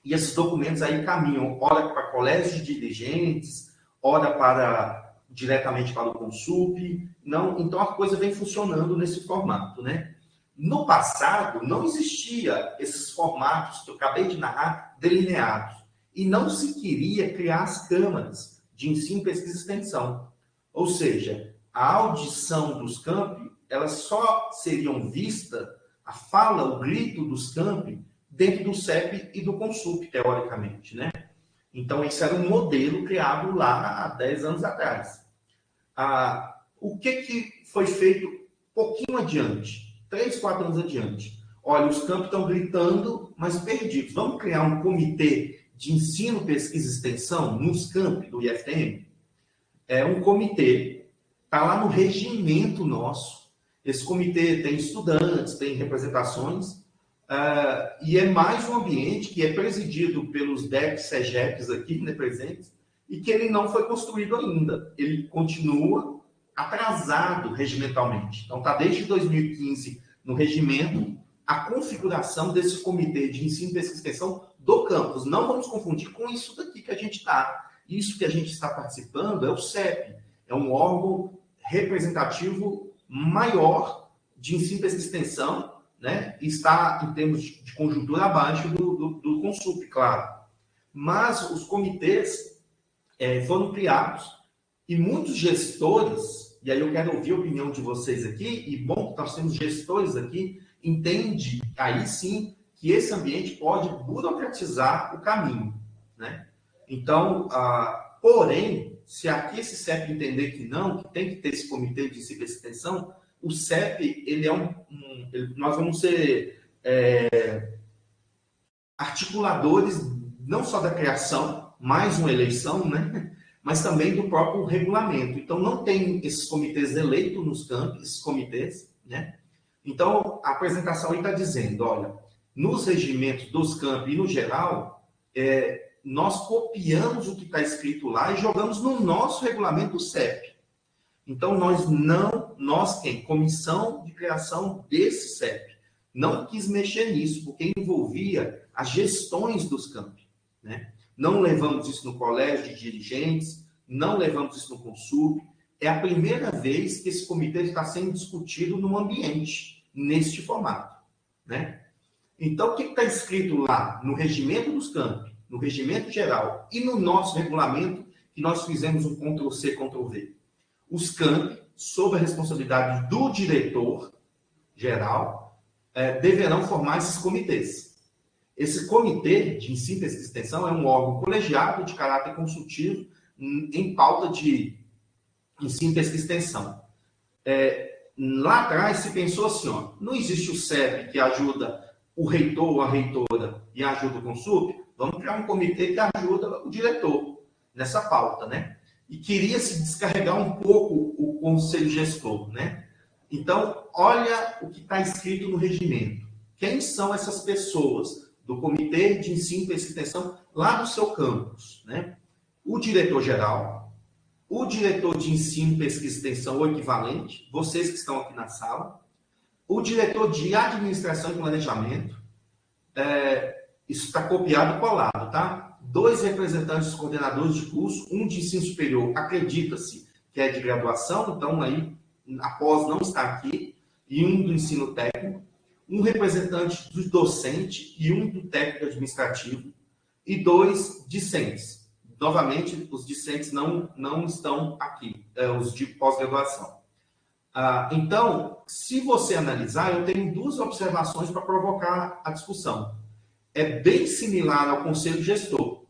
e esses documentos aí caminham, ora para colégios de dirigentes, ora diretamente para o Consup. Não, então, a coisa vem funcionando nesse formato, né? No passado, não existia esses formatos que eu acabei de narrar delineados. E não se queria criar as câmaras de ensino, pesquisa e extensão. Ou seja, a audição dos campi, elas só seriam vistas, a fala, o grito dos campi, dentro do CEP e do Consup, teoricamente, né? Então, esse era um modelo criado lá há 10 anos atrás. O que foi feito um pouquinho adiante, 3, 4 anos adiante? Olha, os campi estão gritando, mas perdidos. Vamos criar um comitê de ensino, pesquisa e extensão nos campi do IFTM? É um comitê, está lá no regimento nosso. Esse comitê tem estudantes, tem representações, e é mais um ambiente que é presidido pelos DECs, SEGEPs aqui, né, presentes, e que ele não foi construído ainda. Ele continua atrasado regimentalmente. Então, está desde 2015 no regimento a configuração desse comitê de ensino, pesquisa e extensão do campus. Não vamos confundir com isso daqui que a gente está. Isso que a gente está participando é o CEP, é um órgão representativo maior de ensino, pesquisa e extensão, né? Está, em termos de conjuntura, abaixo do Consup, claro. Mas os comitês foram criados e muitos gestores, e aí eu quero ouvir a opinião de vocês aqui, e bom, nós temos gestores aqui, entende aí sim que esse ambiente pode burocratizar o caminho, né? Então, porém, se aqui esse CEP entender que não, que tem que ter esse comitê de ensino e extensão, o CEP, ele é nós vamos ser articuladores não só da criação, mais uma eleição, né? Mas também do próprio regulamento. Então, não tem esses comitês eleitos nos campos, esses comitês, né? Então, a apresentação aí está dizendo, olha, nos regimentos dos campos e no geral, nós copiamos o que está escrito lá e jogamos no nosso regulamento do CEP. Então, nós quem? Comissão de criação desse CEP, não quis mexer nisso, porque envolvia as gestões dos campos, né? Não levamos isso no colégio de dirigentes, não levamos isso no Consup. É a primeira vez que esse comitê está sendo discutido no ambiente, neste formato, né? Então, o que está escrito lá no regimento dos campos, no regimento geral e no nosso regulamento, que nós fizemos um Ctrl+C, Ctrl+V? Os campi, sob a responsabilidade do diretor geral, deverão formar esses comitês. Esse comitê de ensino, pesquisa e extensão é um órgão colegiado de caráter consultivo em pauta de ensino, pesquisa e extensão. Lá atrás se pensou assim, ó, não existe o CEP que ajuda o reitor ou a reitora e ajuda o Consup, vamos criar um comitê que ajuda o diretor nessa pauta, né? E queria se descarregar um pouco o conselho gestor, né? Então, olha o que está escrito no regimento. Quem são essas pessoas do Comitê de Ensino, Pesquisa e Extensão lá do seu campus, né? O diretor-geral, o diretor de ensino, pesquisa e extensão ou equivalente, vocês que estão aqui na sala, o diretor de administração e planejamento, isso está copiado e colado, tá? 2 representantes coordenadores de curso, um de ensino superior, acredita-se que é de graduação, então aí após não está aqui, e um do ensino técnico, um representante do docente e um do técnico administrativo, e 2 discentes. Novamente, os discentes não estão aqui, os de pós-graduação. Então, se você analisar, eu tenho 2 observações para provocar a discussão. É bem similar ao conselho gestor.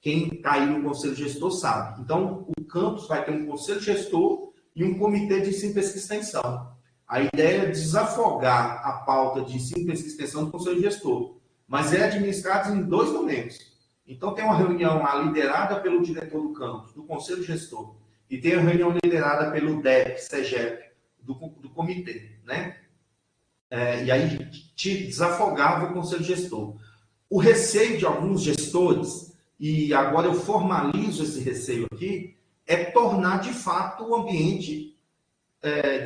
Quem está aí no conselho gestor sabe. Então, o campus vai ter um conselho gestor e um comitê de ensino, pesquisa e extensão. A ideia é desafogar a pauta de ensino, pesquisa e extensão do conselho gestor, mas é administrado em 2 momentos. Então, tem uma reunião lá liderada pelo diretor do campus, do conselho gestor, e tem a reunião liderada pelo DEP, CEGEP, do comitê, né? E aí desafogava o conselho gestor. O receio de alguns gestores, e agora eu formalizo esse receio aqui, é tornar de fato o ambiente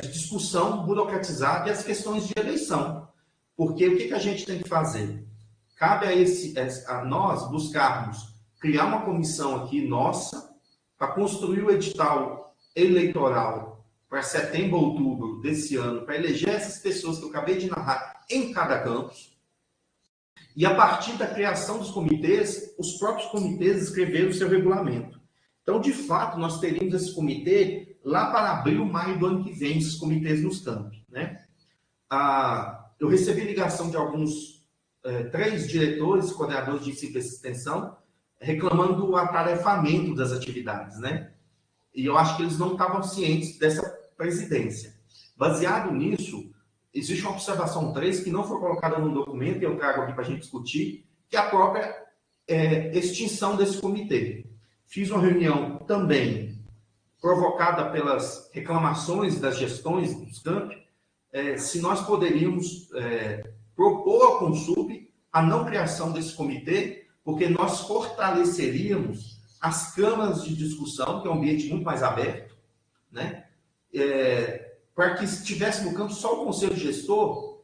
de discussão burocratizado e as questões de eleição. Porque o que a gente tem que fazer? Cabe a nós buscarmos criar uma comissão aqui nossa para construir o edital eleitoral para setembro, outubro desse ano, para eleger essas pessoas que eu acabei de narrar em cada campus. E a partir da criação dos comitês, os próprios comitês escreveram o seu regulamento. Então, de fato, nós teríamos esse comitê lá para abril, maio do ano que vem, esses comitês nos campos, né? Eu recebi ligação de alguns 3 diretores, coordenadores de ensino, pesquisa e extensão, reclamando do atarefamento das atividades, né? E eu acho que eles não estavam cientes dessa presidência. Baseado nisso, existe uma observação 3 que não foi colocada no documento, e eu trago aqui para a gente discutir, que é a própria extinção desse comitê. Fiz uma reunião também provocada pelas reclamações das gestões dos campos, se nós poderíamos propor ao Consul a não criação desse comitê, porque nós fortaleceríamos as câmaras de discussão, que é um ambiente muito mais aberto, né? Para que tivesse no campo só o conselho gestor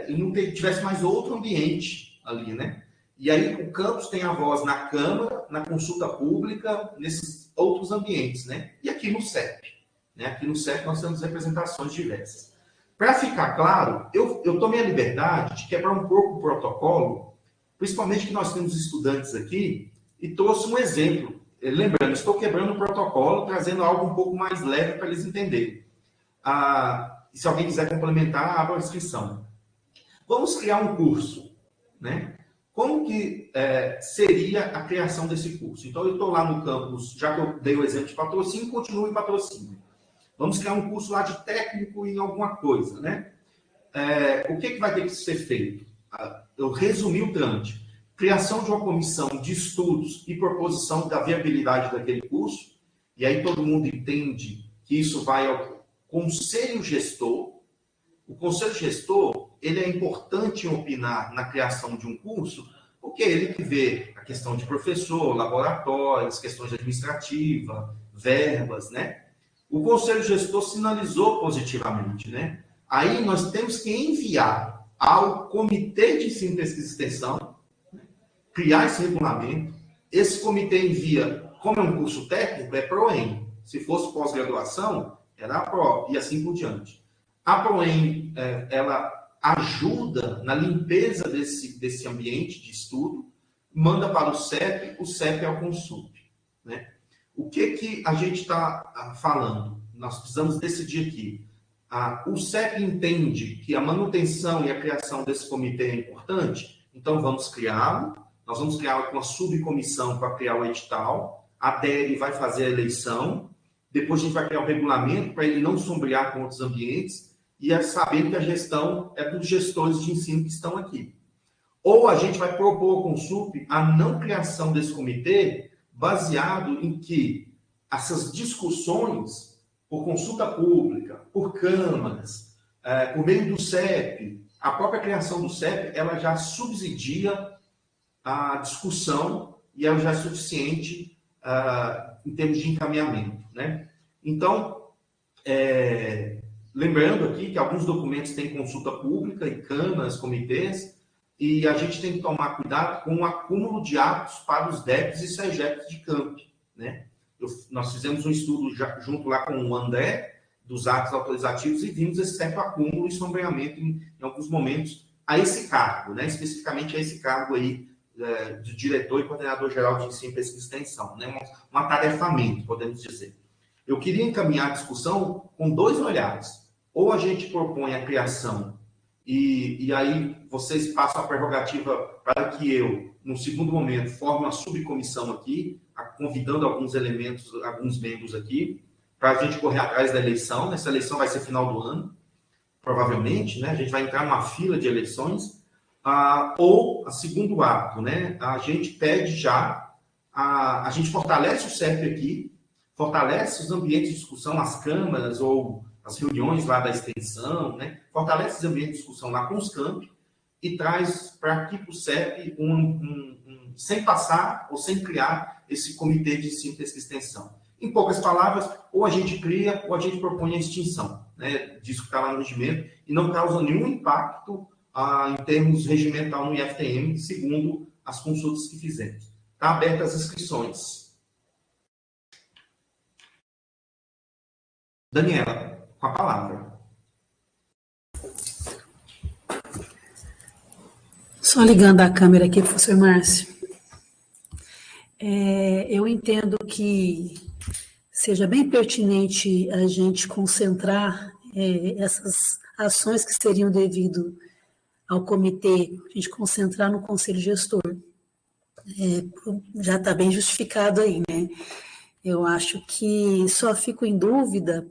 e não tivesse mais outro ambiente ali, né? E aí o campus tem a voz na Câmara, na consulta pública, nesses outros ambientes, né? E aqui no CEP, né? Aqui no CEP nós temos representações diversas. Para ficar claro, eu tomei a liberdade de quebrar um pouco o protocolo, principalmente que nós temos estudantes aqui, e trouxe um exemplo. Lembrando, estou quebrando o protocolo, trazendo algo um pouco mais leve para eles entenderem. Se alguém quiser complementar, abra a inscrição. Vamos criar um curso, né? Como que seria a criação desse curso? Então, eu estou lá no campus, já que eu dei o exemplo de patrocínio, continuo em patrocínio. Vamos criar um curso lá de técnico em alguma coisa, né? O que vai ter que ser feito? Eu resumi o trâmite. Criação de uma comissão de estudos e proposição da viabilidade daquele curso, e aí todo mundo entende que isso vai ao conselho gestor. O conselho gestor, ele é importante em opinar na criação de um curso, porque é ele que vê a questão de professor, laboratórios, questões administrativas, verbas, né? O conselho gestor sinalizou positivamente, né? Aí nós temos que enviar ao Comitê de Ensino, Pesquisa e Extensão, criar esse regulamento. Esse comitê envia, como é um curso técnico, é PROEM. Se fosse pós-graduação, era a PRO, e assim por diante. A PROEM, ela ajuda na limpeza desse ambiente de estudo, manda para o CEP é o Consul, né? O que a gente está falando? Nós precisamos decidir aqui. O CEP entende que a manutenção e a criação desse comitê é importante, então vamos criá-lo. Nós vamos criar uma subcomissão para criar o edital. A DERE vai fazer a eleição. Depois a gente vai criar o regulamento para ele não sombrear com outros ambientes. E saber que a gestão é dos gestores de ensino que estão aqui. Ou a gente vai propor ao Consul a não criação desse comitê, baseado em que essas discussões, por consulta pública, por câmaras, por meio do CEP, a própria criação do CEP, ela já subsidia a discussão e ela já é suficiente em termos de encaminhamento, né? Então, lembrando aqui que alguns documentos têm consulta pública e câmaras, comitês, e a gente tem que tomar cuidado com o acúmulo de atos para os DEPs e SEGEPs de campo, né? Nós fizemos um estudo junto lá com o André, dos atos autorizativos, e vimos esse certo acúmulo e sombreamento em alguns momentos a esse cargo, né? Especificamente a esse cargo aí de diretor e coordenador geral de ensino, pesquisa e extensão, né? Um atarefamento, podemos dizer. Eu queria encaminhar a discussão com dois olhares. Ou a gente propõe a criação e aí vocês passam a prerrogativa para que eu, no segundo momento, forme uma subcomissão aqui, convidando alguns elementos, alguns membros aqui, para a gente correr atrás da eleição. Essa eleição vai ser final do ano, provavelmente, né? A gente vai entrar numa fila de eleições. Ou, segundo ato, né? A gente pede já, a gente fortalece o CEP aqui, fortalece os ambientes de discussão, as câmaras ou as reuniões lá da extensão, né? Fortalece os ambientes de discussão lá com os campi e traz para aqui para o CEP sem passar ou sem criar esse comitê de ensino, pesquisa e extensão. Em poucas palavras, ou a gente cria ou a gente propõe a extinção, né, disso que está lá no regimento, e não causa nenhum impacto em termos regimental no IFTM, segundo as consultas que fizemos. Está aberta as inscrições. Daniela, com a palavra. Só ligando a câmera aqui, professor Márcio. Eu entendo que seja bem pertinente a gente concentrar essas ações que seriam devido ao comitê, a gente concentrar no conselho gestor. Já está bem justificado aí, né? Eu acho que só fico em dúvida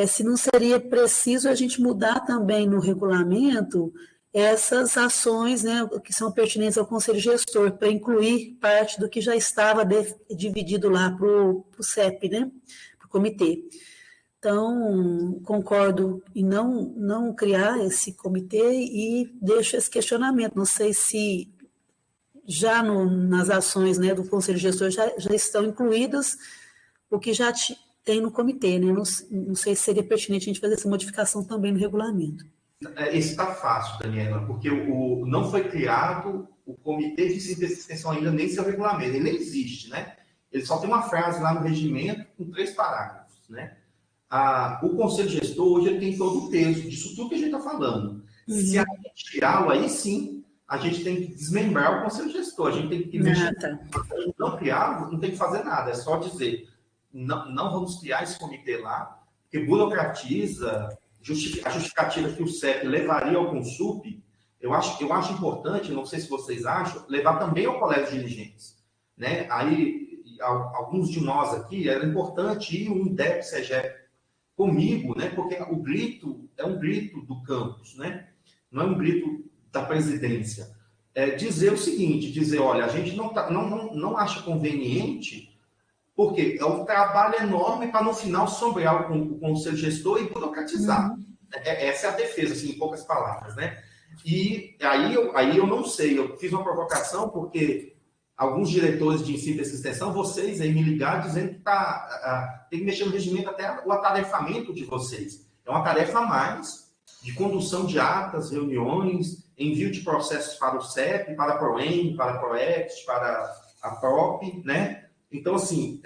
se não seria preciso a gente mudar também no regulamento essas ações, né, que são pertinentes ao conselho gestor, para incluir parte do que já estava dividido lá para o CEP, né, para o comitê. Então, concordo em não criar esse comitê e deixo esse questionamento. Não sei se já nas ações, né, do conselho gestor já estão incluídas o que já tem no comitê, né? Não sei se seria pertinente a gente fazer essa modificação também no regulamento. Esse está fácil, Daniela, porque não foi criado o comitê de ensino, pesquisa e extensão ainda, nem seu regulamento, ele nem existe, né? Ele só tem uma frase lá no regimento com 3 parágrafos, né? O conselho gestor hoje ele tem todo o peso disso tudo que a gente está falando. Uhum. Se a gente tirá-lo, aí sim, a gente tem que desmembrar o conselho gestor, a gente tem que mexer. Se a gente não criar, não tem que fazer nada, é só dizer, não vamos criar esse comitê lá, porque burocratiza. A justificativa que o CEP levaria ao Consup, eu acho importante, não sei se vocês acham, levar também ao colégio de dirigentes, né? Aí, alguns de nós aqui, era importante ir um DEP, SEGEP comigo, né? Porque o grito é um grito do campus, né? Não é um grito da presidência. Dizer o seguinte, olha, a gente não acha conveniente, porque é um trabalho enorme para, no final, sombrear o conselho gestor e burocratizar. Uhum. Essa é a defesa, assim, em poucas palavras, né? E aí eu não sei, eu fiz uma provocação porque alguns diretores de ensino e pesquisa e extensão, vocês aí me ligaram dizendo que tem que mexer no regimento até o atarefamento de vocês. É uma tarefa a mais de condução de atas, reuniões, envio de processos para o CEP, para a PROEM, para a PROEXT, para a PROP, né? Então, assim,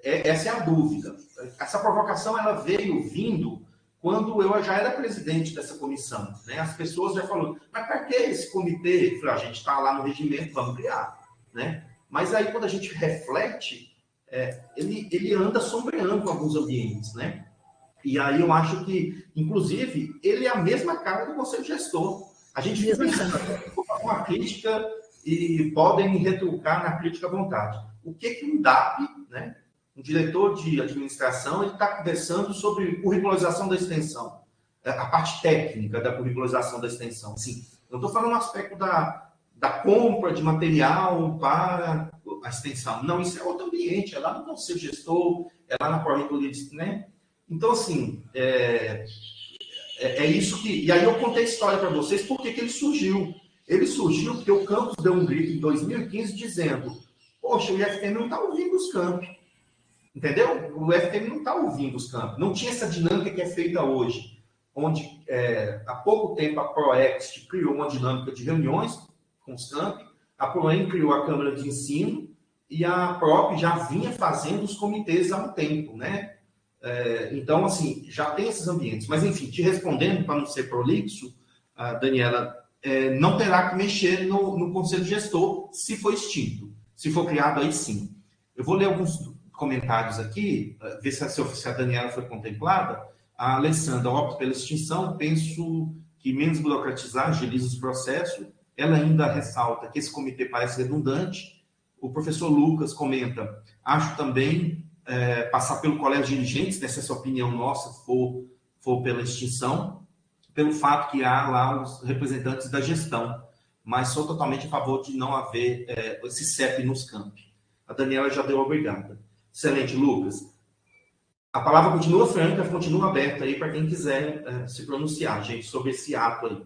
essa é a dúvida. Essa provocação, ela veio vindo quando eu já era presidente dessa comissão, né? As pessoas já falaram, mas para que esse comitê? Eu falei, a gente está lá no regimento, vamos criar, né? Mas aí, quando a gente reflete, ele anda sombreando alguns ambientes, né? E aí eu acho que, inclusive, ele é a mesma cara do conselho gestor. A gente fica pensando, uma crítica e podem me retrucar na crítica à vontade. O que um DAP, né, um diretor de administração, ele está conversando sobre curricularização da extensão, a parte técnica da curricularização da extensão. Sim, eu estou falando no aspecto da compra de material para a extensão. Não, isso é outro ambiente, é lá no conselho gestor, é lá na pró-reitoria, né? Então, assim, isso que... E aí eu contei a história para vocês, por que ele surgiu. Ele surgiu porque o campus deu um grito em 2015 dizendo Poxa, o IFTM não está ouvindo os campos. Entendeu? O IFTM não está ouvindo os campos. Não tinha essa dinâmica que é feita hoje, onde há pouco tempo a ProExt criou uma dinâmica de reuniões com os campos, a ProEM criou a Câmara de Ensino e a PROP já vinha fazendo os comitês há um tempo, né? Então, assim, já tem esses ambientes. Mas, enfim, te respondendo, para não ser prolixo, Daniela, não terá que mexer no Conselho Gestor se for extinto. Se for criado, aí sim. Eu vou ler alguns comentários aqui, ver se a Daniela foi contemplada. A Alessandra opta pela extinção, penso que menos burocratizar, agiliza os processos. Ela ainda ressalta que esse comitê parece redundante. O professor Lucas comenta, acho também passar pelo colégio de dirigentes, se essa opinião nossa for pela extinção, pelo fato que há lá os representantes da gestão, mas sou totalmente a favor de não haver esse CEP nos campi. A Daniela já deu obrigada. Excelente, Lucas. A palavra continua franca, continua aberta aí para quem quiser se pronunciar, gente, sobre esse ato aí,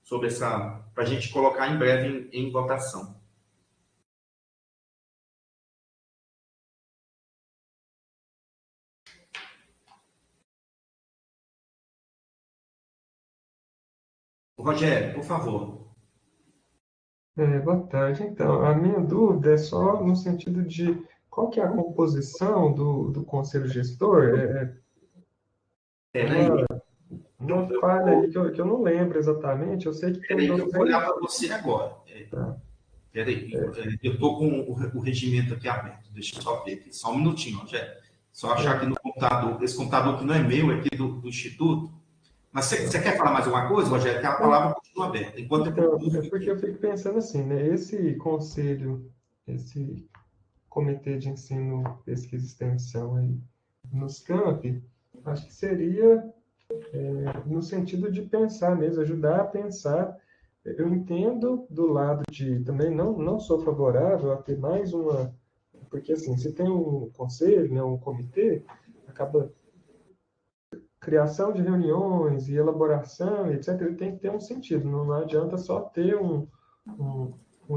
sobre essa, para a gente colocar em breve em votação. Rogério, por favor. Boa tarde. Então, a minha dúvida é só no sentido de qual que é a composição do Conselho Gestor? Uma falha aí que eu não lembro exatamente. Eu sei que tem Peraí, eu vou olhar para você agora. Peraí, eu estou com o regimento aqui aberto. Deixa eu só ver aqui. Só um minutinho, Rogério. Só achar que no computador, esse computador que não é meu, é aqui do Instituto. Mas você quer falar mais alguma coisa, Rogério? Que a palavra continua aberta. Enquanto porque eu fico pensando assim, né? Esse conselho, esse comitê de ensino, pesquisa e extensão aí nos campi, acho que seria no sentido de pensar mesmo, ajudar a pensar. Eu entendo do lado de, também não sou favorável a ter mais uma, porque assim, se tem um conselho, né, um comitê, acaba criação de reuniões e elaboração, etc., ele tem que ter um sentido. Não adianta só ter um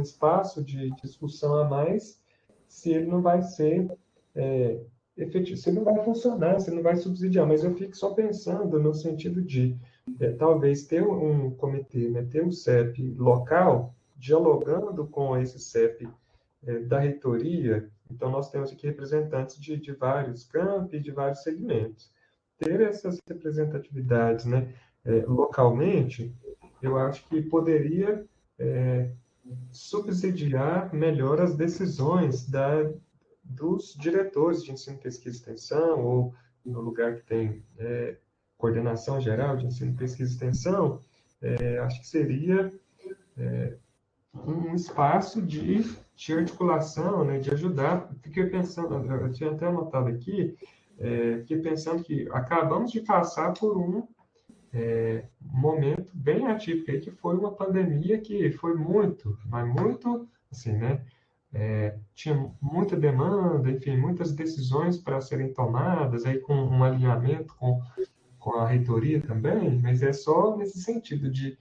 espaço de discussão a mais se ele não vai ser efetivo, se ele não vai funcionar, se ele não vai subsidiar. Mas eu fico só pensando no sentido de talvez ter um comitê, né, ter um CEP local, dialogando com esse CEP da reitoria. Então, nós temos aqui representantes de vários campi, de vários segmentos. Ter essas representatividades, né, localmente, eu acho que poderia subsidiar melhor as decisões dos diretores de ensino, pesquisa e extensão, ou no lugar que tem coordenação geral de ensino, pesquisa e extensão. Acho que seria um espaço de articulação, né, de ajudar. Fiquei pensando, eu tinha até anotado aqui, fiquei pensando que acabamos de passar por um momento bem atípico, aí, que foi uma pandemia que foi mas muito, assim, né? Tinha muita demanda, enfim, muitas decisões para serem tomadas, aí com um alinhamento com a reitoria também, mas é só nesse sentido de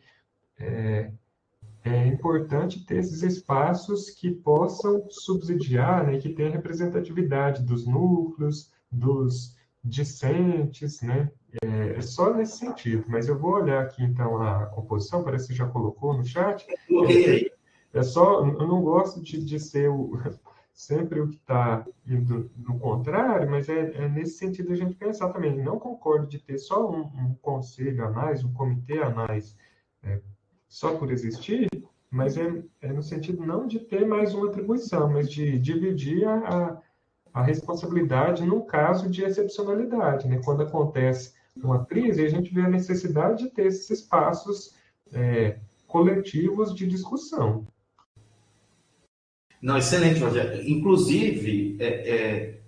é importante ter esses espaços que possam subsidiar, né, que tenham representatividade dos núcleos, dos discentes, né? É só nesse sentido, mas eu vou olhar aqui então a composição, parece que você já colocou no chat. Eu não gosto de ser sempre o que está indo no contrário, mas nesse sentido a gente pensar também. Não concordo de ter só um conselho a mais, um comitê a mais, só por existir, mas é no sentido não de ter mais uma atribuição, mas de dividir a responsabilidade num caso de excepcionalidade, né? Quando acontece uma crise, a gente vê a necessidade de ter esses espaços coletivos de discussão. Não, excelente, Rogério. Inclusive,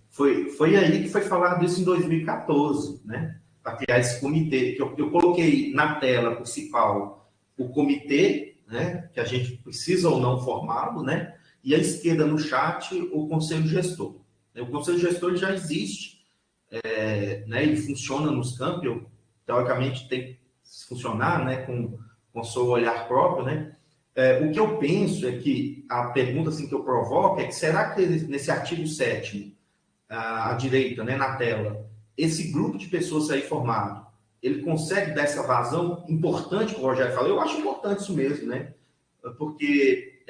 foi aí que foi falado isso em 2014, né? Para criar esse comitê, que eu coloquei na tela principal o comitê, né? Que a gente precisa ou não formá-lo, né? E à esquerda no chat o conselho gestor. O conselho gestor já existe, né? Ele funciona nos campi, teoricamente tem que funcionar, né? Com o seu olhar próprio, né? O que eu penso é que a pergunta assim, que eu provoco é que será que nesse artigo 7º, à direita, né, na tela, esse grupo de pessoas aí formado, ele consegue dar essa vazão importante que o Rogério falou? Eu acho importante isso mesmo, né? Porque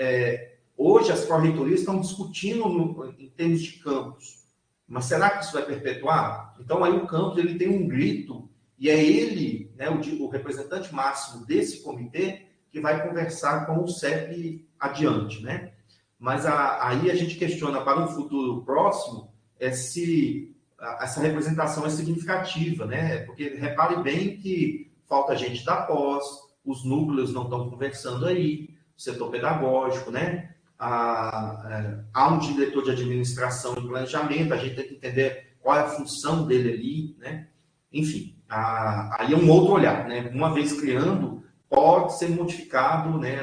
hoje as pró-reitorias estão discutindo em termos de campus, mas será que isso vai perpetuar? Então aí o campus ele tem um grito, e é ele, né, o representante máximo desse comitê, que vai conversar com o CEP adiante, né? Mas aí a gente questiona para um futuro próximo se essa representação é significativa, né? Porque repare bem que falta gente da pós, os núcleos não estão conversando aí, o setor pedagógico, né? Há um diretor de administração e planejamento, a gente tem que entender qual é a função dele ali, né? Enfim, aí é um outro olhar, né? Uma vez criando, pode ser modificado, né?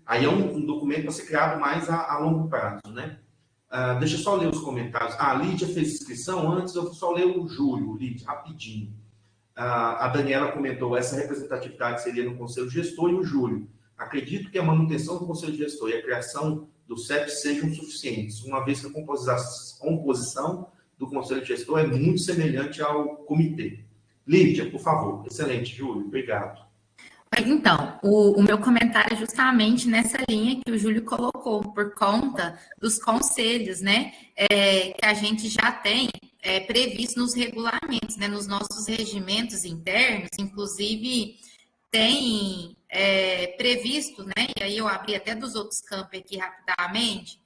Aí é um documento para ser criado mais a longo prazo, né? Deixa eu só ler os comentários. A Lídia fez inscrição antes, eu vou só ler o Júlio, Lídia, rapidinho. A Daniela comentou, essa representatividade seria no Conselho Gestor, e o Júlio, acredito que a manutenção do Conselho Gestor e a criação do CEP sejam suficientes, uma vez que a composição do Conselho Gestor é muito semelhante ao comitê. Lídia, por favor. Excelente, Júlio. Obrigado. Então, o meu comentário é justamente nessa linha que o Júlio colocou, por conta dos conselhos, né, que a gente já tem previsto nos regulamentos, né, nos nossos regimentos internos, inclusive tem previsto, né, e aí eu abri até dos outros campos aqui rapidamente,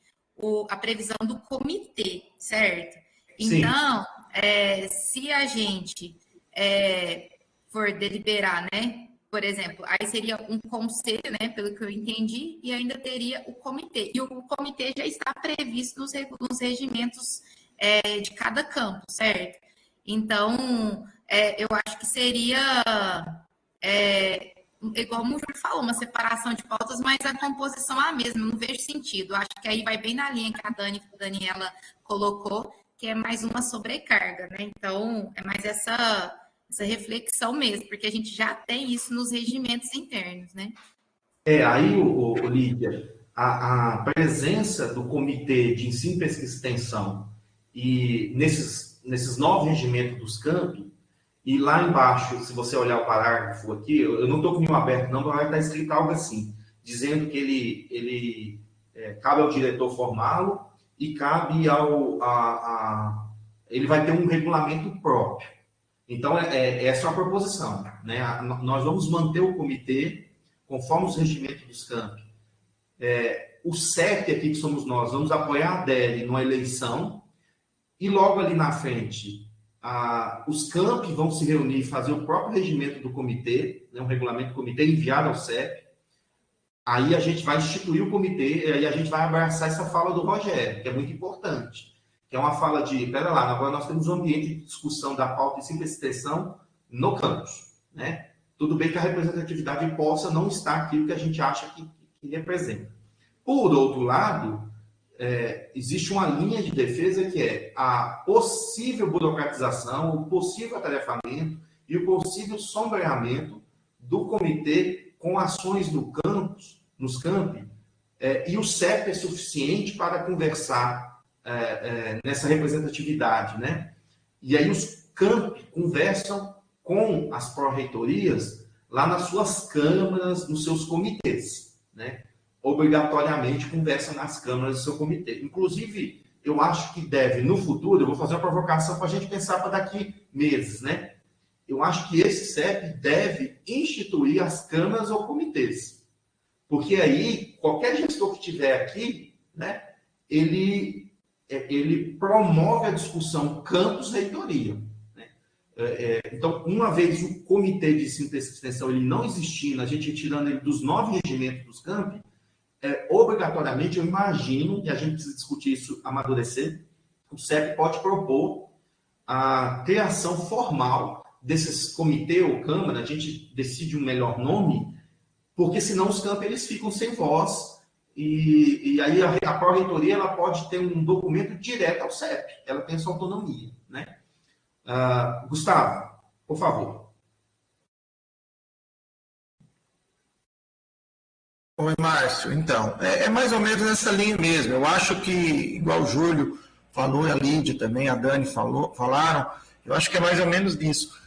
a previsão do comitê, certo? Então, se a gente for deliberar, né, por exemplo, aí seria um conselho, né, pelo que eu entendi, e ainda teria o comitê. E o comitê já está previsto nos regimentos de cada campo, certo? Então, eu acho que seria, igual o Júlio falou, uma separação de pautas, mas a composição é a mesma, eu não vejo sentido. Eu acho que aí vai bem na linha que a Daniela colocou, que é mais uma sobrecarga, né? Então, é mais essa reflexão mesmo, porque a gente já tem isso nos regimentos internos, né? Aí, Lídia, a presença do Comitê de Ensino, Pesquisa e Extensão e nesses 9 regimentos dos campi, e lá embaixo, se você olhar o parágrafo aqui, eu não estou com o meu aberto não, mas vai estar escrito algo assim, dizendo que ele cabe ao diretor formá-lo e cabe ele vai ter um regulamento próprio. Então, essa é a proposição, né? Nós vamos manter o comitê conforme os regimentos dos campi. O CEP aqui, que somos nós, vamos apoiar a DEL numa eleição, e logo ali na frente, os campi vão se reunir e fazer o próprio regimento do comitê, né, um regulamento do comitê enviado ao CEP. Aí a gente vai instituir o comitê, e aí a gente vai abraçar essa fala do Rogério, que é muito importante. Que é uma fala de, pera lá, agora nós temos um ambiente de discussão da pauta de simples extensão no campus, né? Tudo bem que a representatividade possa não estar aquilo que a gente acha que representa. Por outro lado, existe uma linha de defesa que é a possível burocratização, o possível atarefamento e o possível sombreamento do comitê com ações nos campi, e o CEP é suficiente para conversar nessa representatividade, né? E aí os campi conversam com as pró-reitorias lá nas suas câmaras, nos seus comitês, né? Obrigatoriamente conversam nas câmaras do seu comitê. Inclusive, eu acho que deve, no futuro, eu vou fazer uma provocação para a gente pensar para daqui meses, né? Eu acho que esse CEP deve instituir as câmaras ou comitês. Porque aí, qualquer gestor que estiver aqui, né, ele promove a discussão campus-reitoria. Né? Então, uma vez o comitê de ensino e extensão ele não existindo, a gente tirando ele dos 9 regimentos dos campi, obrigatoriamente, eu imagino, e a gente precisa discutir isso, amadurecer, o CEP pode propor a criação formal desses comitê ou câmara, a gente decide um melhor nome, porque senão os campi eles ficam sem voz, e aí a pró-reitoria ela pode ter um documento direto ao CEP, ela tem essa autonomia, né? Gustavo, por favor. Oi, Márcio. Então, é mais ou menos nessa linha mesmo. Eu acho que, igual o Júlio falou, a Lídia também, a Dani falaram, eu acho que é mais ou menos nisso.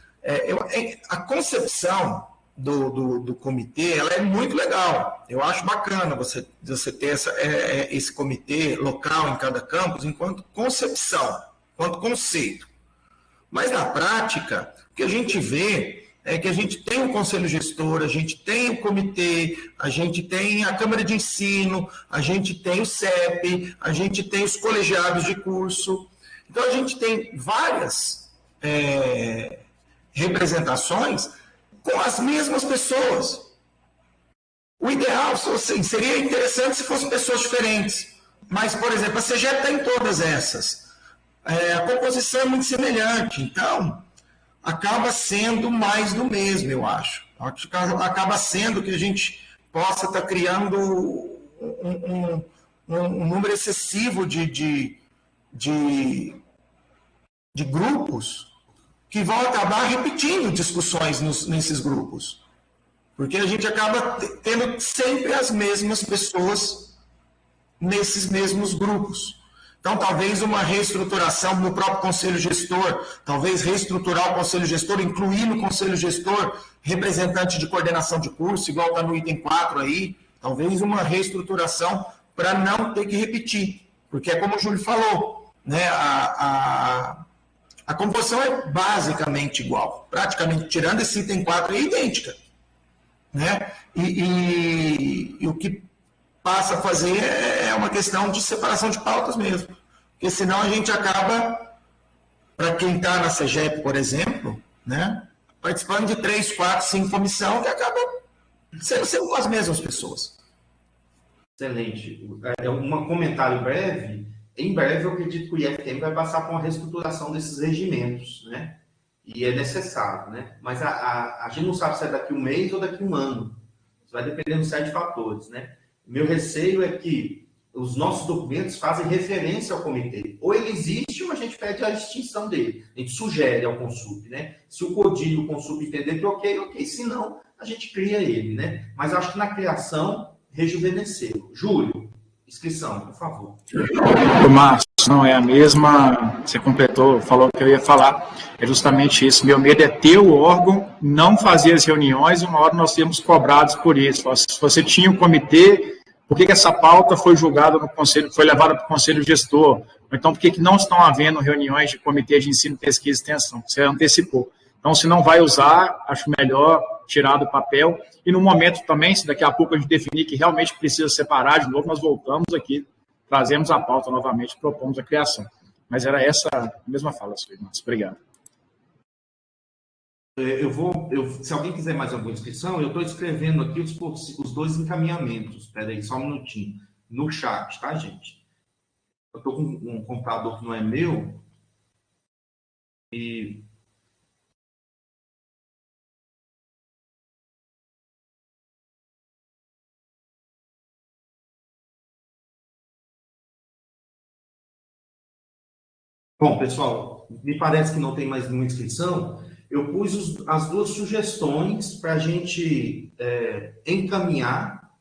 A concepção do comitê, ela é muito legal. Eu acho bacana você ter esse comitê local em cada campus enquanto concepção, enquanto conceito. Mas, na prática, o que a gente vê é que a gente tem o conselho gestor, a gente tem o comitê, a gente tem a Câmara de Ensino, a gente tem o CEP, a gente tem os colegiados de curso. Então, a gente tem várias representações com as mesmas pessoas. O ideal seria interessante se fossem pessoas diferentes. Mas, por exemplo, a CEGEP está em todas essas. A composição é muito semelhante, então acaba sendo mais do mesmo, eu acho. Acaba sendo que a gente possa estar criando um número excessivo de grupos que vão acabar repetindo discussões nesses grupos. Porque a gente acaba tendo sempre as mesmas pessoas nesses mesmos grupos. Então, talvez uma reestruturação no próprio conselho gestor, talvez reestruturar o conselho gestor, incluir no conselho gestor representante de coordenação de curso, igual está no item 4 aí, talvez uma reestruturação para não ter que repetir. Porque é como o Júlio falou, né? A composição é basicamente igual, praticamente, tirando esse item 4, é idêntica. Né? E o que passa a fazer é uma questão de separação de pautas mesmo. Porque senão a gente acaba, para quem está na CEGEP, por exemplo, né, participando de 3, 4, 5 comissões que acaba sendo as mesmas pessoas. Excelente. Um comentário breve. Em breve, eu acredito que o IFTM vai passar por uma reestruturação desses regimentos, né? E é necessário, né? Mas a gente não sabe se é daqui a um mês ou daqui a um ano. Isso vai depender de uma série de fatores, né? Meu receio é que os nossos documentos fazem referência ao comitê. Ou ele existe ou a gente pede a extinção dele. A gente sugere ao Consup, né? Se o CODI e o Consup entender que ok. Se não, a gente cria ele, né? Mas acho que na criação rejuvenesceu. Júlio, inscrição, por favor. Márcio, não é a mesma, você completou, falou que eu ia falar, é justamente isso. Meu medo é ter o órgão, não fazer as reuniões, uma hora nós sermos cobrados por isso. Se você tinha um comitê, por que essa pauta foi julgada no conselho, foi levada para o conselho gestor? Ou então, por que não estão havendo reuniões de comitê de ensino, pesquisa e extensão? Você antecipou. Então, se não vai usar, acho melhor tirar do papel. E no momento também, se daqui a pouco a gente definir que realmente precisa separar de novo, nós voltamos aqui, trazemos a pauta novamente, propomos a criação. Mas era essa a mesma fala, senhor Márcio. Obrigado. Se alguém quiser mais alguma inscrição, eu estou escrevendo aqui os dois encaminhamentos. Espera aí, só um minutinho. No chat, tá, gente? Eu estou com um computador que não é meu. E... Bom, pessoal, me parece que não tem mais nenhuma inscrição. Eu pus as duas sugestões para a gente encaminhar.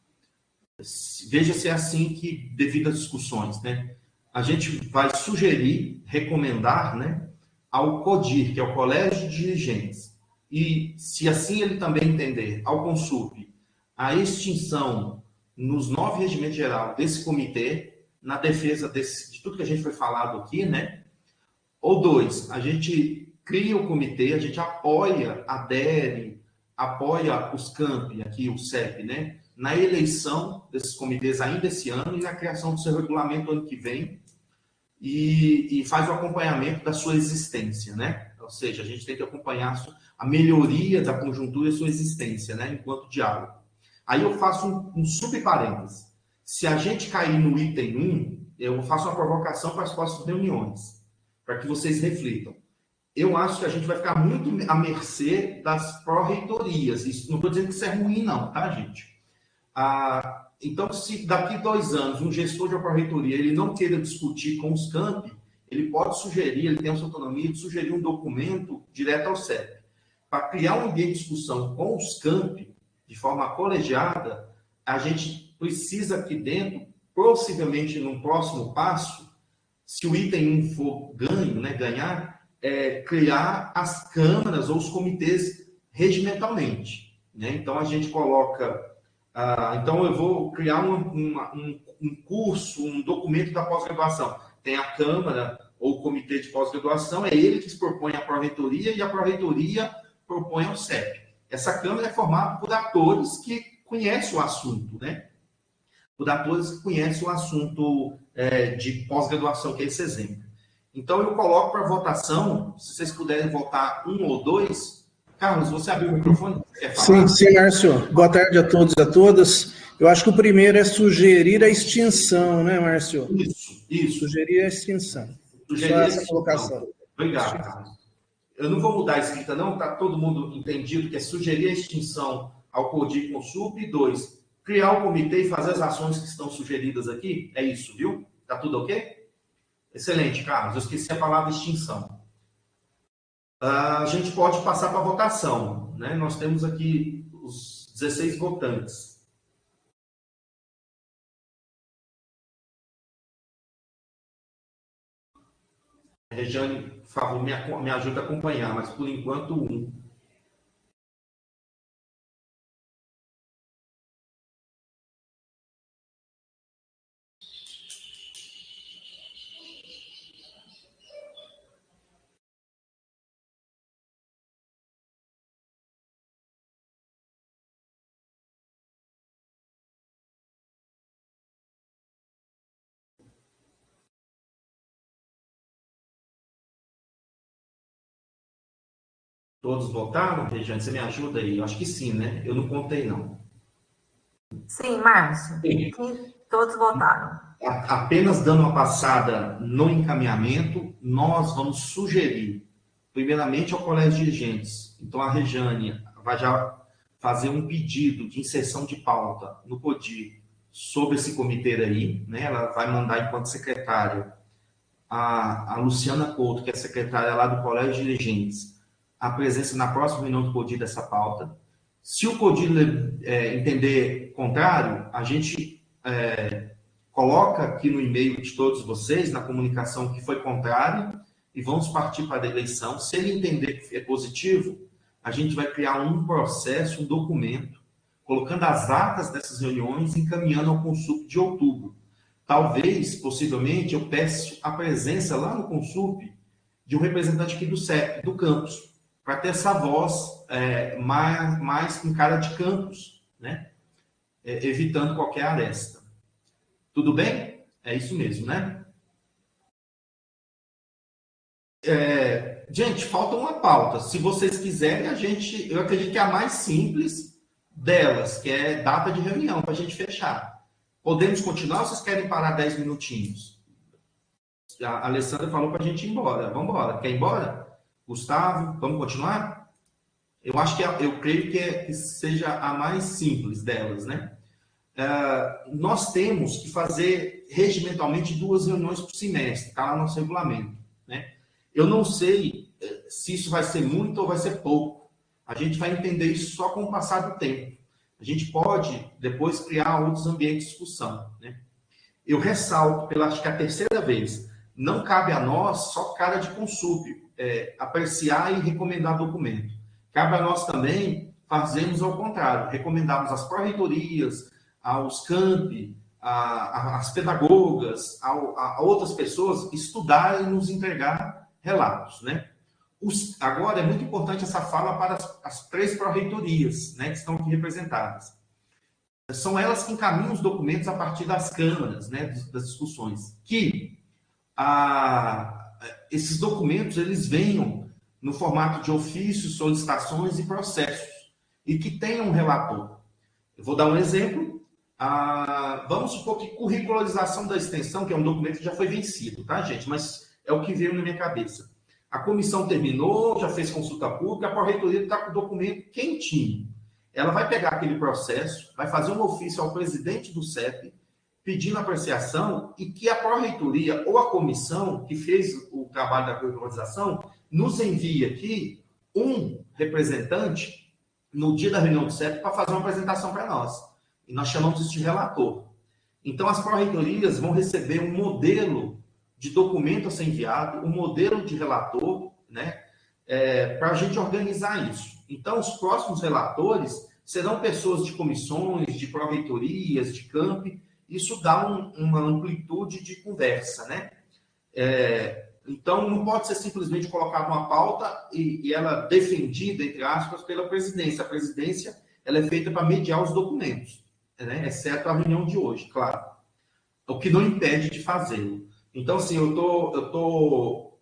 Veja se é assim que, devido às discussões, né? A gente vai sugerir, recomendar, né, ao CODIR, que é o Colégio de Dirigentes, e, se assim ele também entender, ao Consup, a extinção nos 9 regimentos gerais desse comitê, na defesa de tudo que a gente foi falado aqui, né? Ou 2, a gente cria o comitê, a gente apoia, adere, apoia os campi, aqui o CEP, né? Na eleição desses comitês ainda esse ano e na criação do seu regulamento ano que vem e faz o acompanhamento da sua existência, né? Ou seja, a gente tem que acompanhar a melhoria da conjuntura e sua existência, né? Enquanto diálogo. Aí eu faço um subparêntese. Se a gente cair no item 1, eu faço uma provocação para as próximas reuniões, para que vocês reflitam. Eu acho que a gente vai ficar muito à mercê das pró-reitorias. Isso, não estou dizendo que isso é ruim, não, tá, gente? Então, se daqui 2 anos um gestor de uma pró-reitoria ele não queira discutir com os campi, ele pode sugerir, ele tem a sua autonomia de sugerir um documento direto ao CEP. Para criar um ambiente de discussão com os campi, de forma colegiada, a gente precisa aqui dentro, possivelmente no próximo passo, se o item 1 for ganho, né, ganhar, criar as câmaras ou os comitês regimentalmente. Né? Então, a gente coloca... então, eu vou criar um curso, um documento da pós-graduação. Tem a Câmara ou o Comitê de Pós-Graduação, é ele que se propõe à Pró-Reitoria e a Pró-Reitoria propõe ao CEP. Essa Câmara é formada por atores que conhecem o assunto, né? Por atores que conhecem o assunto de pós-graduação, que é esse exemplo. Então, eu coloco para votação, se vocês puderem votar 1 ou 2. Carlos, você abriu o microfone? Quer falar? Sim, Márcio. Boa tarde a todos e a todas. Eu acho que o primeiro é sugerir a extinção, né, Márcio? Isso. Sugerir a extinção. Sugerir só a essa extinção. colocação. Obrigado, Carlos. Eu não vou mudar a escrita, não. Está todo mundo entendido que é sugerir a extinção ao CODI Consup. E 2, criar o comitê e fazer as ações que estão sugeridas aqui. É isso, viu? Está tudo ok? Excelente, Carlos. Eu esqueci a palavra extinção. A gente pode passar para a votação. Né? Nós temos aqui os 16 votantes. Regiane, por favor, me ajuda a acompanhar, mas por enquanto 1. Todos votaram, Regiane? Você me ajuda aí? Eu acho que sim, né? Eu não contei, não. Sim, Márcio. Sim. Todos votaram. Apenas dando uma passada no encaminhamento, nós vamos sugerir, primeiramente, ao Colégio de Dirigentes. Então, a Regiane vai já fazer um pedido de inserção de pauta no CODI sobre esse comitê aí, né? Ela vai mandar, enquanto secretária, a Luciana Couto, que é secretária lá do Colégio de Dirigentes, a presença na próxima reunião do CODI dessa pauta. Se o CODI entender contrário, a gente coloca aqui no e-mail de todos vocês, na comunicação, que foi contrário, e vamos partir para a eleição. Se ele entender que é positivo, a gente vai criar um processo, um documento, colocando as atas dessas reuniões, encaminhando ao Consup de outubro. Talvez, possivelmente, eu peço a presença lá no Consup de um representante aqui do CEP, do campus, para ter essa voz mais com cara de campus, né? Evitando qualquer aresta. Tudo bem? É isso mesmo, né? Gente, falta uma pauta. Se vocês quiserem, eu acredito que é a mais simples delas, que é data de reunião, para a gente fechar. Podemos continuar ou vocês querem parar 10 minutinhos? A Alessandra falou para a gente ir embora. Vamos embora. Quer ir embora? Gustavo, vamos continuar? Eu creio que seja a mais simples delas, né? Nós temos que fazer regimentalmente 2 reuniões por semestre, está lá no nosso regulamento, né? Eu não sei se isso vai ser muito ou vai ser pouco. A gente vai entender isso só com o passar do tempo. A gente pode depois criar outros ambientes de discussão, né? Eu ressalto, acho que a terceira vez, não cabe a nós só cara de Consup, apreciar e recomendar documento. Cabe a nós também fazermos ao contrário, recomendarmos às pró-reitorias, aos campi, às pedagogas, a outras pessoas estudarem e nos entregar relatos, né? Agora, é muito importante essa fala para as 3 pró-reitorias, né, que estão aqui representadas. São elas que encaminham os documentos a partir das câmaras, né, das discussões. Que esses documentos, eles venham no formato de ofícios, solicitações e processos, e que tenham um relator. Eu vou dar um exemplo. Vamos supor que curricularização da extensão, que é um documento que já foi vencido, tá, gente? Mas é o que veio na minha cabeça. A comissão terminou, já fez consulta pública, a pró-reitoria está com o documento quentinho. Ela vai pegar aquele processo, vai fazer um ofício ao presidente do CEP, pedindo apreciação, e que a pró-reitoria ou a comissão que fez o trabalho da curricularização nos envie aqui um representante no dia da reunião do CEP para fazer uma apresentação para nós. e nós chamamos isso de relator. Então, as pró-reitorias vão receber um modelo de documento a ser enviado, um modelo de relator, né, para a gente organizar isso. Então, os próximos relatores serão pessoas de comissões, de pró-reitorias, de campi. Isso dá uma amplitude de conversa, né? Então, não pode ser simplesmente colocada uma pauta e ela defendida, entre aspas, pela presidência. A presidência ela é feita para mediar os documentos, né? Exceto a reunião de hoje, claro. O que não impede de fazê-lo. Então, assim, eu tô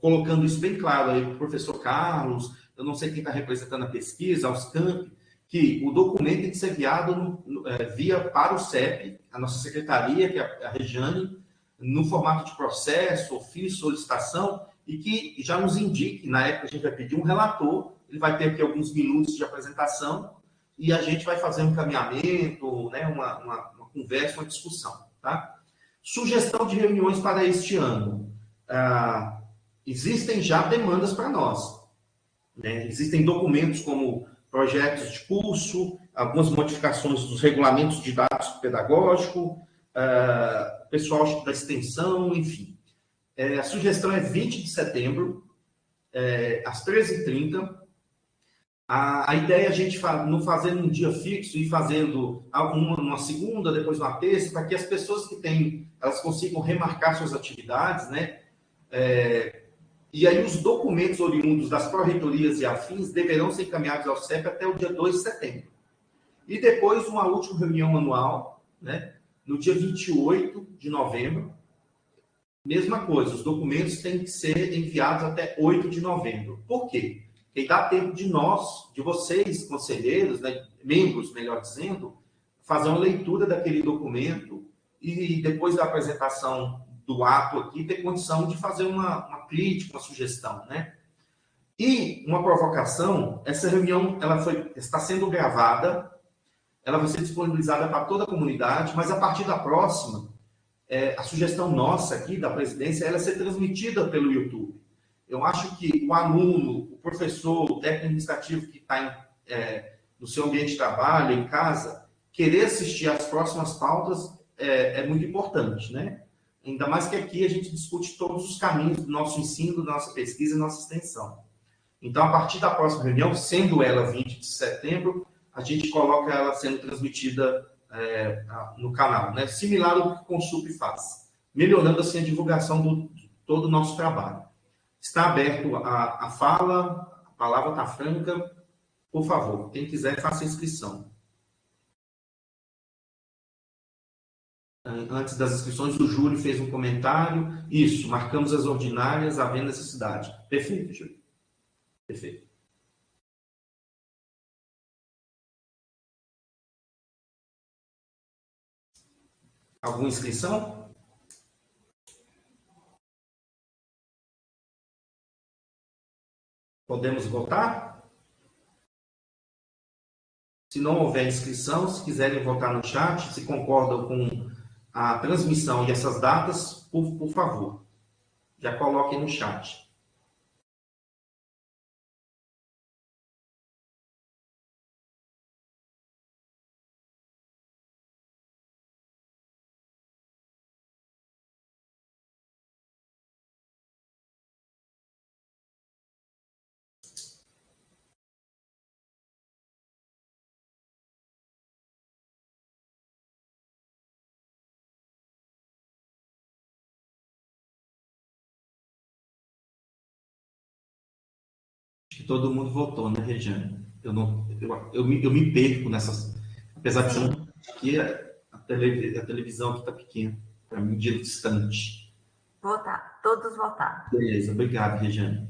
colocando isso bem claro aí para o professor Carlos, eu não sei quem está representando a pesquisa, aos campi, que o documento tem que ser enviado via para o CEP, a nossa secretaria, que é a Regiane, no formato de processo, ofício, solicitação, e que já nos indique, na época a gente vai pedir um relator, ele vai ter aqui alguns minutos de apresentação, e a gente vai fazer um encaminhamento, né, uma conversa, uma discussão. Tá? Sugestão de reuniões para este ano. Existem já demandas para nós. Né? Existem documentos como projetos de curso, algumas modificações dos regulamentos didáticos pedagógicos, pessoal da extensão, enfim. A sugestão é 20 de setembro, às 13h30. A ideia é a gente não fazer num dia fixo e fazendo uma segunda, depois uma terça, para que as pessoas que têm, elas consigam remarcar suas atividades, né? E aí os documentos oriundos das pró-reitorias e afins deverão ser encaminhados ao CEP até o dia 2 de setembro. E depois uma última reunião anual, né? No dia 28 de novembro. Mesma coisa, os documentos têm que ser enviados até 8 de novembro. Por quê? Porque dá tempo de nós, de vocês, conselheiros, né, membros, melhor dizendo, fazer uma leitura daquele documento e depois da apresentação do ato aqui, ter condição de fazer uma crítica, uma sugestão, né? E uma provocação, essa reunião está sendo gravada, ela vai ser disponibilizada para toda a comunidade, mas a partir da próxima, a sugestão nossa aqui, da presidência, ela é ser transmitida pelo YouTube. Eu acho que o aluno, o professor, o técnico administrativo que está no seu ambiente de trabalho, em casa, querer assistir às próximas pautas é muito importante, né? Ainda mais que aqui a gente discute todos os caminhos do nosso ensino, da nossa pesquisa e nossa extensão. Então, a partir da próxima reunião, sendo ela 20 de setembro, a gente coloca ela sendo transmitida no canal, né? Similar ao que o Consup faz, melhorando assim a divulgação de todo o nosso trabalho. Está aberto a fala, a palavra está franca. Por favor, quem quiser, faça a inscrição. Antes das inscrições, o Júlio fez um comentário. Isso, marcamos as ordinárias, havendo necessidade. Perfeito, Júlio. Perfeito. Alguma inscrição? Podemos votar? Se não houver inscrição, se quiserem votar no chat, se concordam com a transmissão e essas datas, por favor, já coloquem no chat. Todo mundo votou, né, Regiane? Eu me perco nessas... Apesar de ser aqui, a televisão aqui está pequena, para mim, de distante. Votar, todos votaram. Beleza, obrigado, Regiane.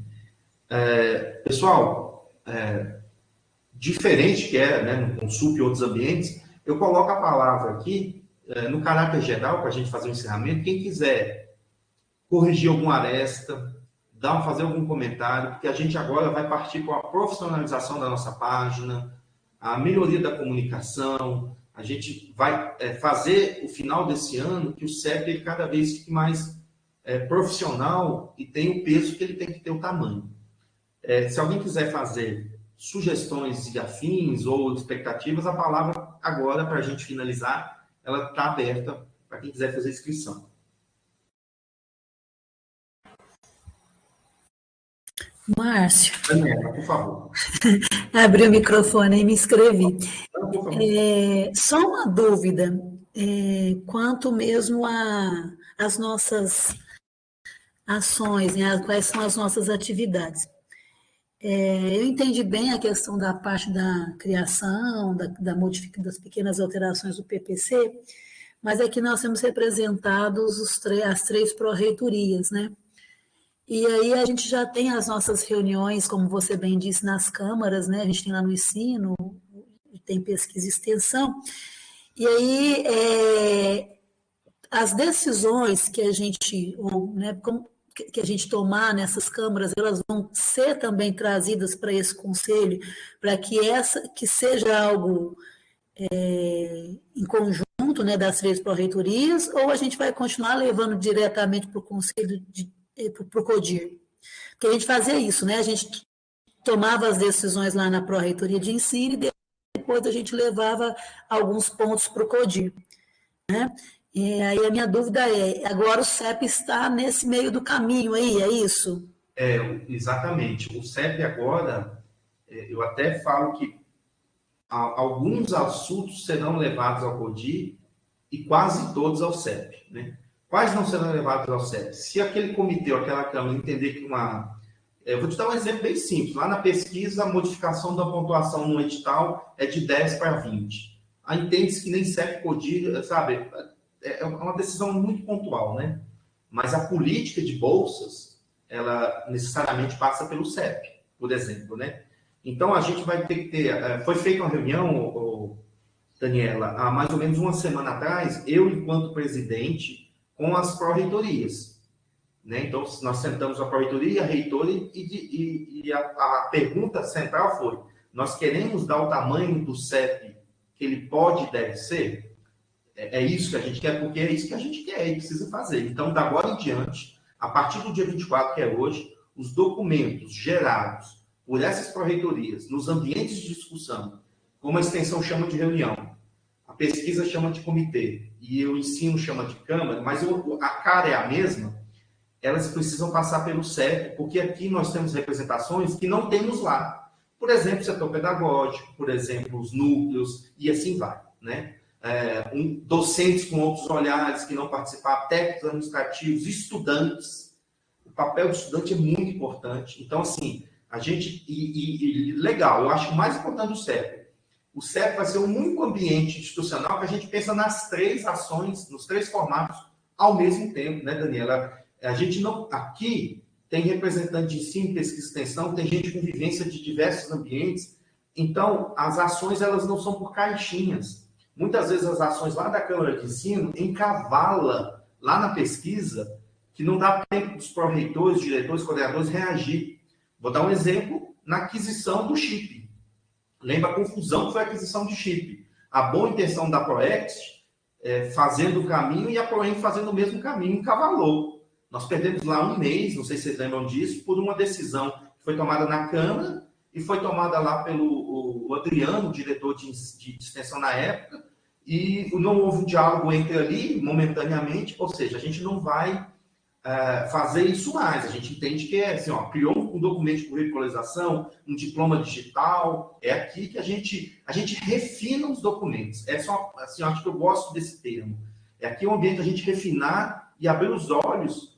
Pessoal, diferente que né, no Consup e outros ambientes, eu coloco a palavra aqui, no caráter geral, para a gente fazer o encerramento. Quem quiser corrigir alguma aresta, fazer algum comentário, porque a gente agora vai partir para a profissionalização da nossa página, a melhoria da comunicação, a gente vai fazer o final desse ano que o CEP cada vez fique mais profissional e tenha o peso que ele tem que ter, o tamanho. Se alguém quiser fazer sugestões e afins ou expectativas, a palavra agora, para a gente finalizar, ela está aberta para quem quiser fazer inscrição. Márcio. Daniela, por favor. Abri o microfone e me inscrevi. Só uma dúvida, quanto mesmo às nossas ações, né? Quais são as nossas atividades. Eu entendi bem a questão da parte da criação, das pequenas alterações do PPC, mas aqui nós temos representados as 3 pró-reitorias, né? E aí a gente já tem as nossas reuniões, como você bem disse, nas câmaras, né? A gente tem lá no ensino, tem pesquisa e extensão. E aí as decisões que a gente, né, que a gente tomar nessas câmaras, elas vão ser também trazidas para esse conselho, para que seja algo em conjunto, né, das 3 pró-reitorias, ou a gente vai continuar levando diretamente para o conselho para o CODIR. Porque a gente fazia isso, né? A gente tomava as decisões lá na pró-reitoria de ensino e depois a gente levava alguns pontos para o CODIR, né? E aí a minha dúvida agora o CEP está nesse meio do caminho aí, é isso? Exatamente. O CEP agora, eu até falo que alguns assuntos serão levados ao CODIR e quase todos ao CEP, né? Quais não serão levados ao CEP? Se aquele comitê ou aquela Câmara entender que eu vou te dar um exemplo bem simples. Lá na pesquisa, a modificação da pontuação no edital é de 10 para 20. Aí entende-se que nem CEP, CODIR, sabe? É uma decisão muito pontual, né? Mas a política de bolsas, ela necessariamente passa pelo CEP, por exemplo, né? Então, a gente vai ter que ter... Foi feita uma reunião, Daniela, há mais ou menos uma semana atrás, eu, enquanto presidente, com as pró-reitorias, né? Então, nós sentamos a pró-reitoria, a reitora, e a pergunta central foi: nós queremos dar o tamanho do CEP que ele pode e deve ser? É isso que a gente quer, porque é isso que a gente quer e precisa fazer. Então, da agora em diante, a partir do dia 24, que é hoje, os documentos gerados por essas pró-reitorias nos ambientes de discussão, como a extensão chama de reunião, a pesquisa chama de comitê e o ensino chama de câmara, mas a cara é a mesma, elas precisam passar pelo CEP, porque aqui nós temos representações que não temos lá. Por exemplo, o setor pedagógico, por exemplo, os núcleos, e assim vai, né? Docentes com outros olhares que não participaram, técnicos administrativos, estudantes. O papel do estudante é muito importante. Então, assim, a gente... legal, eu acho o mais importante do CEP. O CEP vai ser o único ambiente institucional que a gente pensa nas 3 ações, nos 3 formatos, ao mesmo tempo, né, Daniela? A gente não... Aqui tem representante de ensino, pesquisa e extensão, tem gente com vivência de diversos ambientes. Então, as ações, elas não são por caixinhas. Muitas vezes as ações lá da Câmara de Ensino encavala lá na pesquisa, que não dá tempo dos pró-reitores, diretores, coordenadores reagir. Vou dar um exemplo na aquisição do chip. Lembra a confusão que foi a aquisição de chip? A boa intenção da Proext fazendo o caminho e a Proem fazendo o mesmo caminho, encavalou. Nós perdemos lá um mês, não sei se vocês lembram disso, por uma decisão que foi tomada na Câmara e foi tomada lá pelo Adriano, diretor de extensão na época, e não houve um diálogo entre ali, momentaneamente, ou seja, a gente não vai fazer isso mais. A gente entende que assim, criou um documento de curricularização, um diploma digital, é aqui que a gente refina os documentos. É só, assim, acho que eu gosto desse termo. É aqui o ambiente da gente refinar e abrir os olhos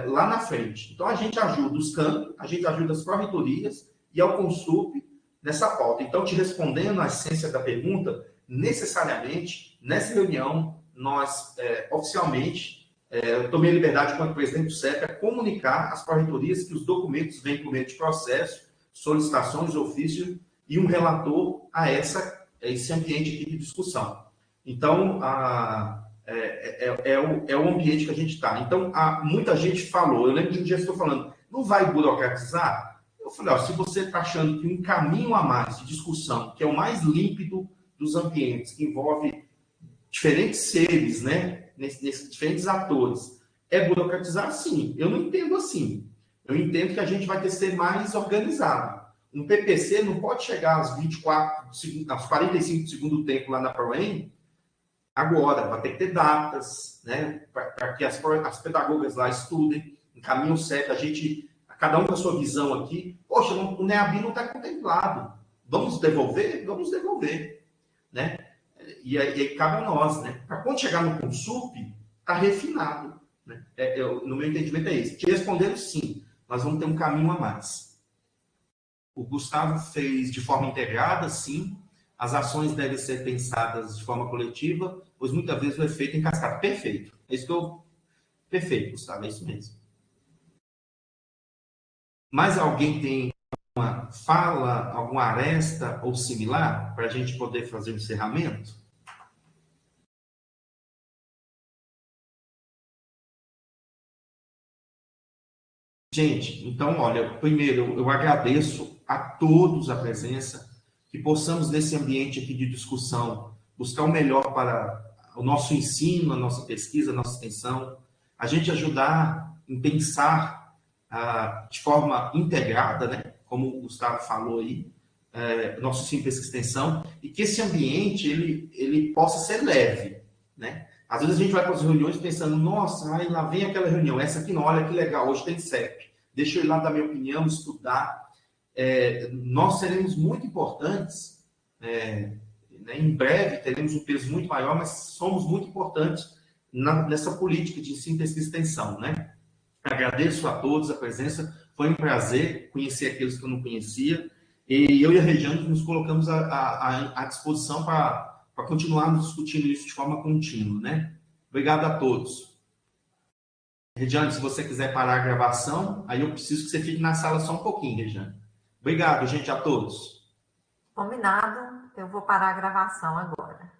lá na frente. Então, a gente ajuda os campos, a gente ajuda as pró-reitorias e ao Consup nessa pauta. Então, te respondendo à essência da pergunta, necessariamente, nessa reunião, nós, oficialmente, eu tomei a liberdade, enquanto presidente do CEP, a comunicar às pró-reitorias que os documentos vêm por meio de processo, solicitações de ofício e um relator a esse ambiente aqui de discussão. Então, é o ambiente que a gente está. Então, muita gente falou, eu lembro de um dia que estou falando, não vai burocratizar? Eu falei, se você está achando que um caminho a mais de discussão, que é o mais límpido dos ambientes, que envolve diferentes seres, né, diferentes atores, é burocratizar? Sim. Eu não entendo assim. Eu entendo que a gente vai ter que ser mais organizado. Um PPC não pode chegar aos 45 do segundo tempo lá na ProEM agora. Vai ter que ter datas, né? Para que as pedagogas lá estudem, encaminhem o CEP. Cada um com a sua visão aqui. Poxa, o NEABI não está contemplado. Vamos devolver? Vamos devolver, né? E aí cabe a nós, né? Para quando chegar no Consup, está refinado, né? No meu entendimento é esse. Te respondendo sim, nós vamos ter um caminho a mais. O Gustavo fez de forma integrada, sim. As ações devem ser pensadas de forma coletiva, pois muitas vezes o efeito é em cascata. Perfeito. É isso que eu... Perfeito, Gustavo, é isso mesmo. Mais alguém tem alguma fala, alguma aresta ou similar para a gente poder fazer o encerramento? Gente, então, olha, primeiro, eu agradeço a todos a presença, que possamos, nesse ambiente aqui de discussão, buscar o melhor para o nosso ensino, a nossa pesquisa, a nossa extensão, a gente ajudar em pensar de forma integrada, né? Como o Gustavo falou aí, nosso ensino, pesquisa e extensão, e que esse ambiente ele possa ser leve, né? Às vezes a gente vai para as reuniões pensando, nossa, aí lá vem aquela reunião, essa aqui não, olha que legal, hoje tem CEP, deixa eu ir lá dar minha opinião, estudar. Nós seremos muito importantes, né? Em breve teremos um peso muito maior, mas somos muito importantes nessa política de ensino, pesquisa e extensão, né? Agradeço a todos a presença, foi um prazer conhecer aqueles que eu não conhecia, e eu e a Regiane nos colocamos à disposição para continuarmos discutindo isso de forma contínua, né? Obrigado a todos. Regiane, se você quiser parar a gravação, aí eu preciso que você fique na sala só um pouquinho, Regiane. Obrigado, gente, a todos. Combinado, eu vou parar a gravação agora.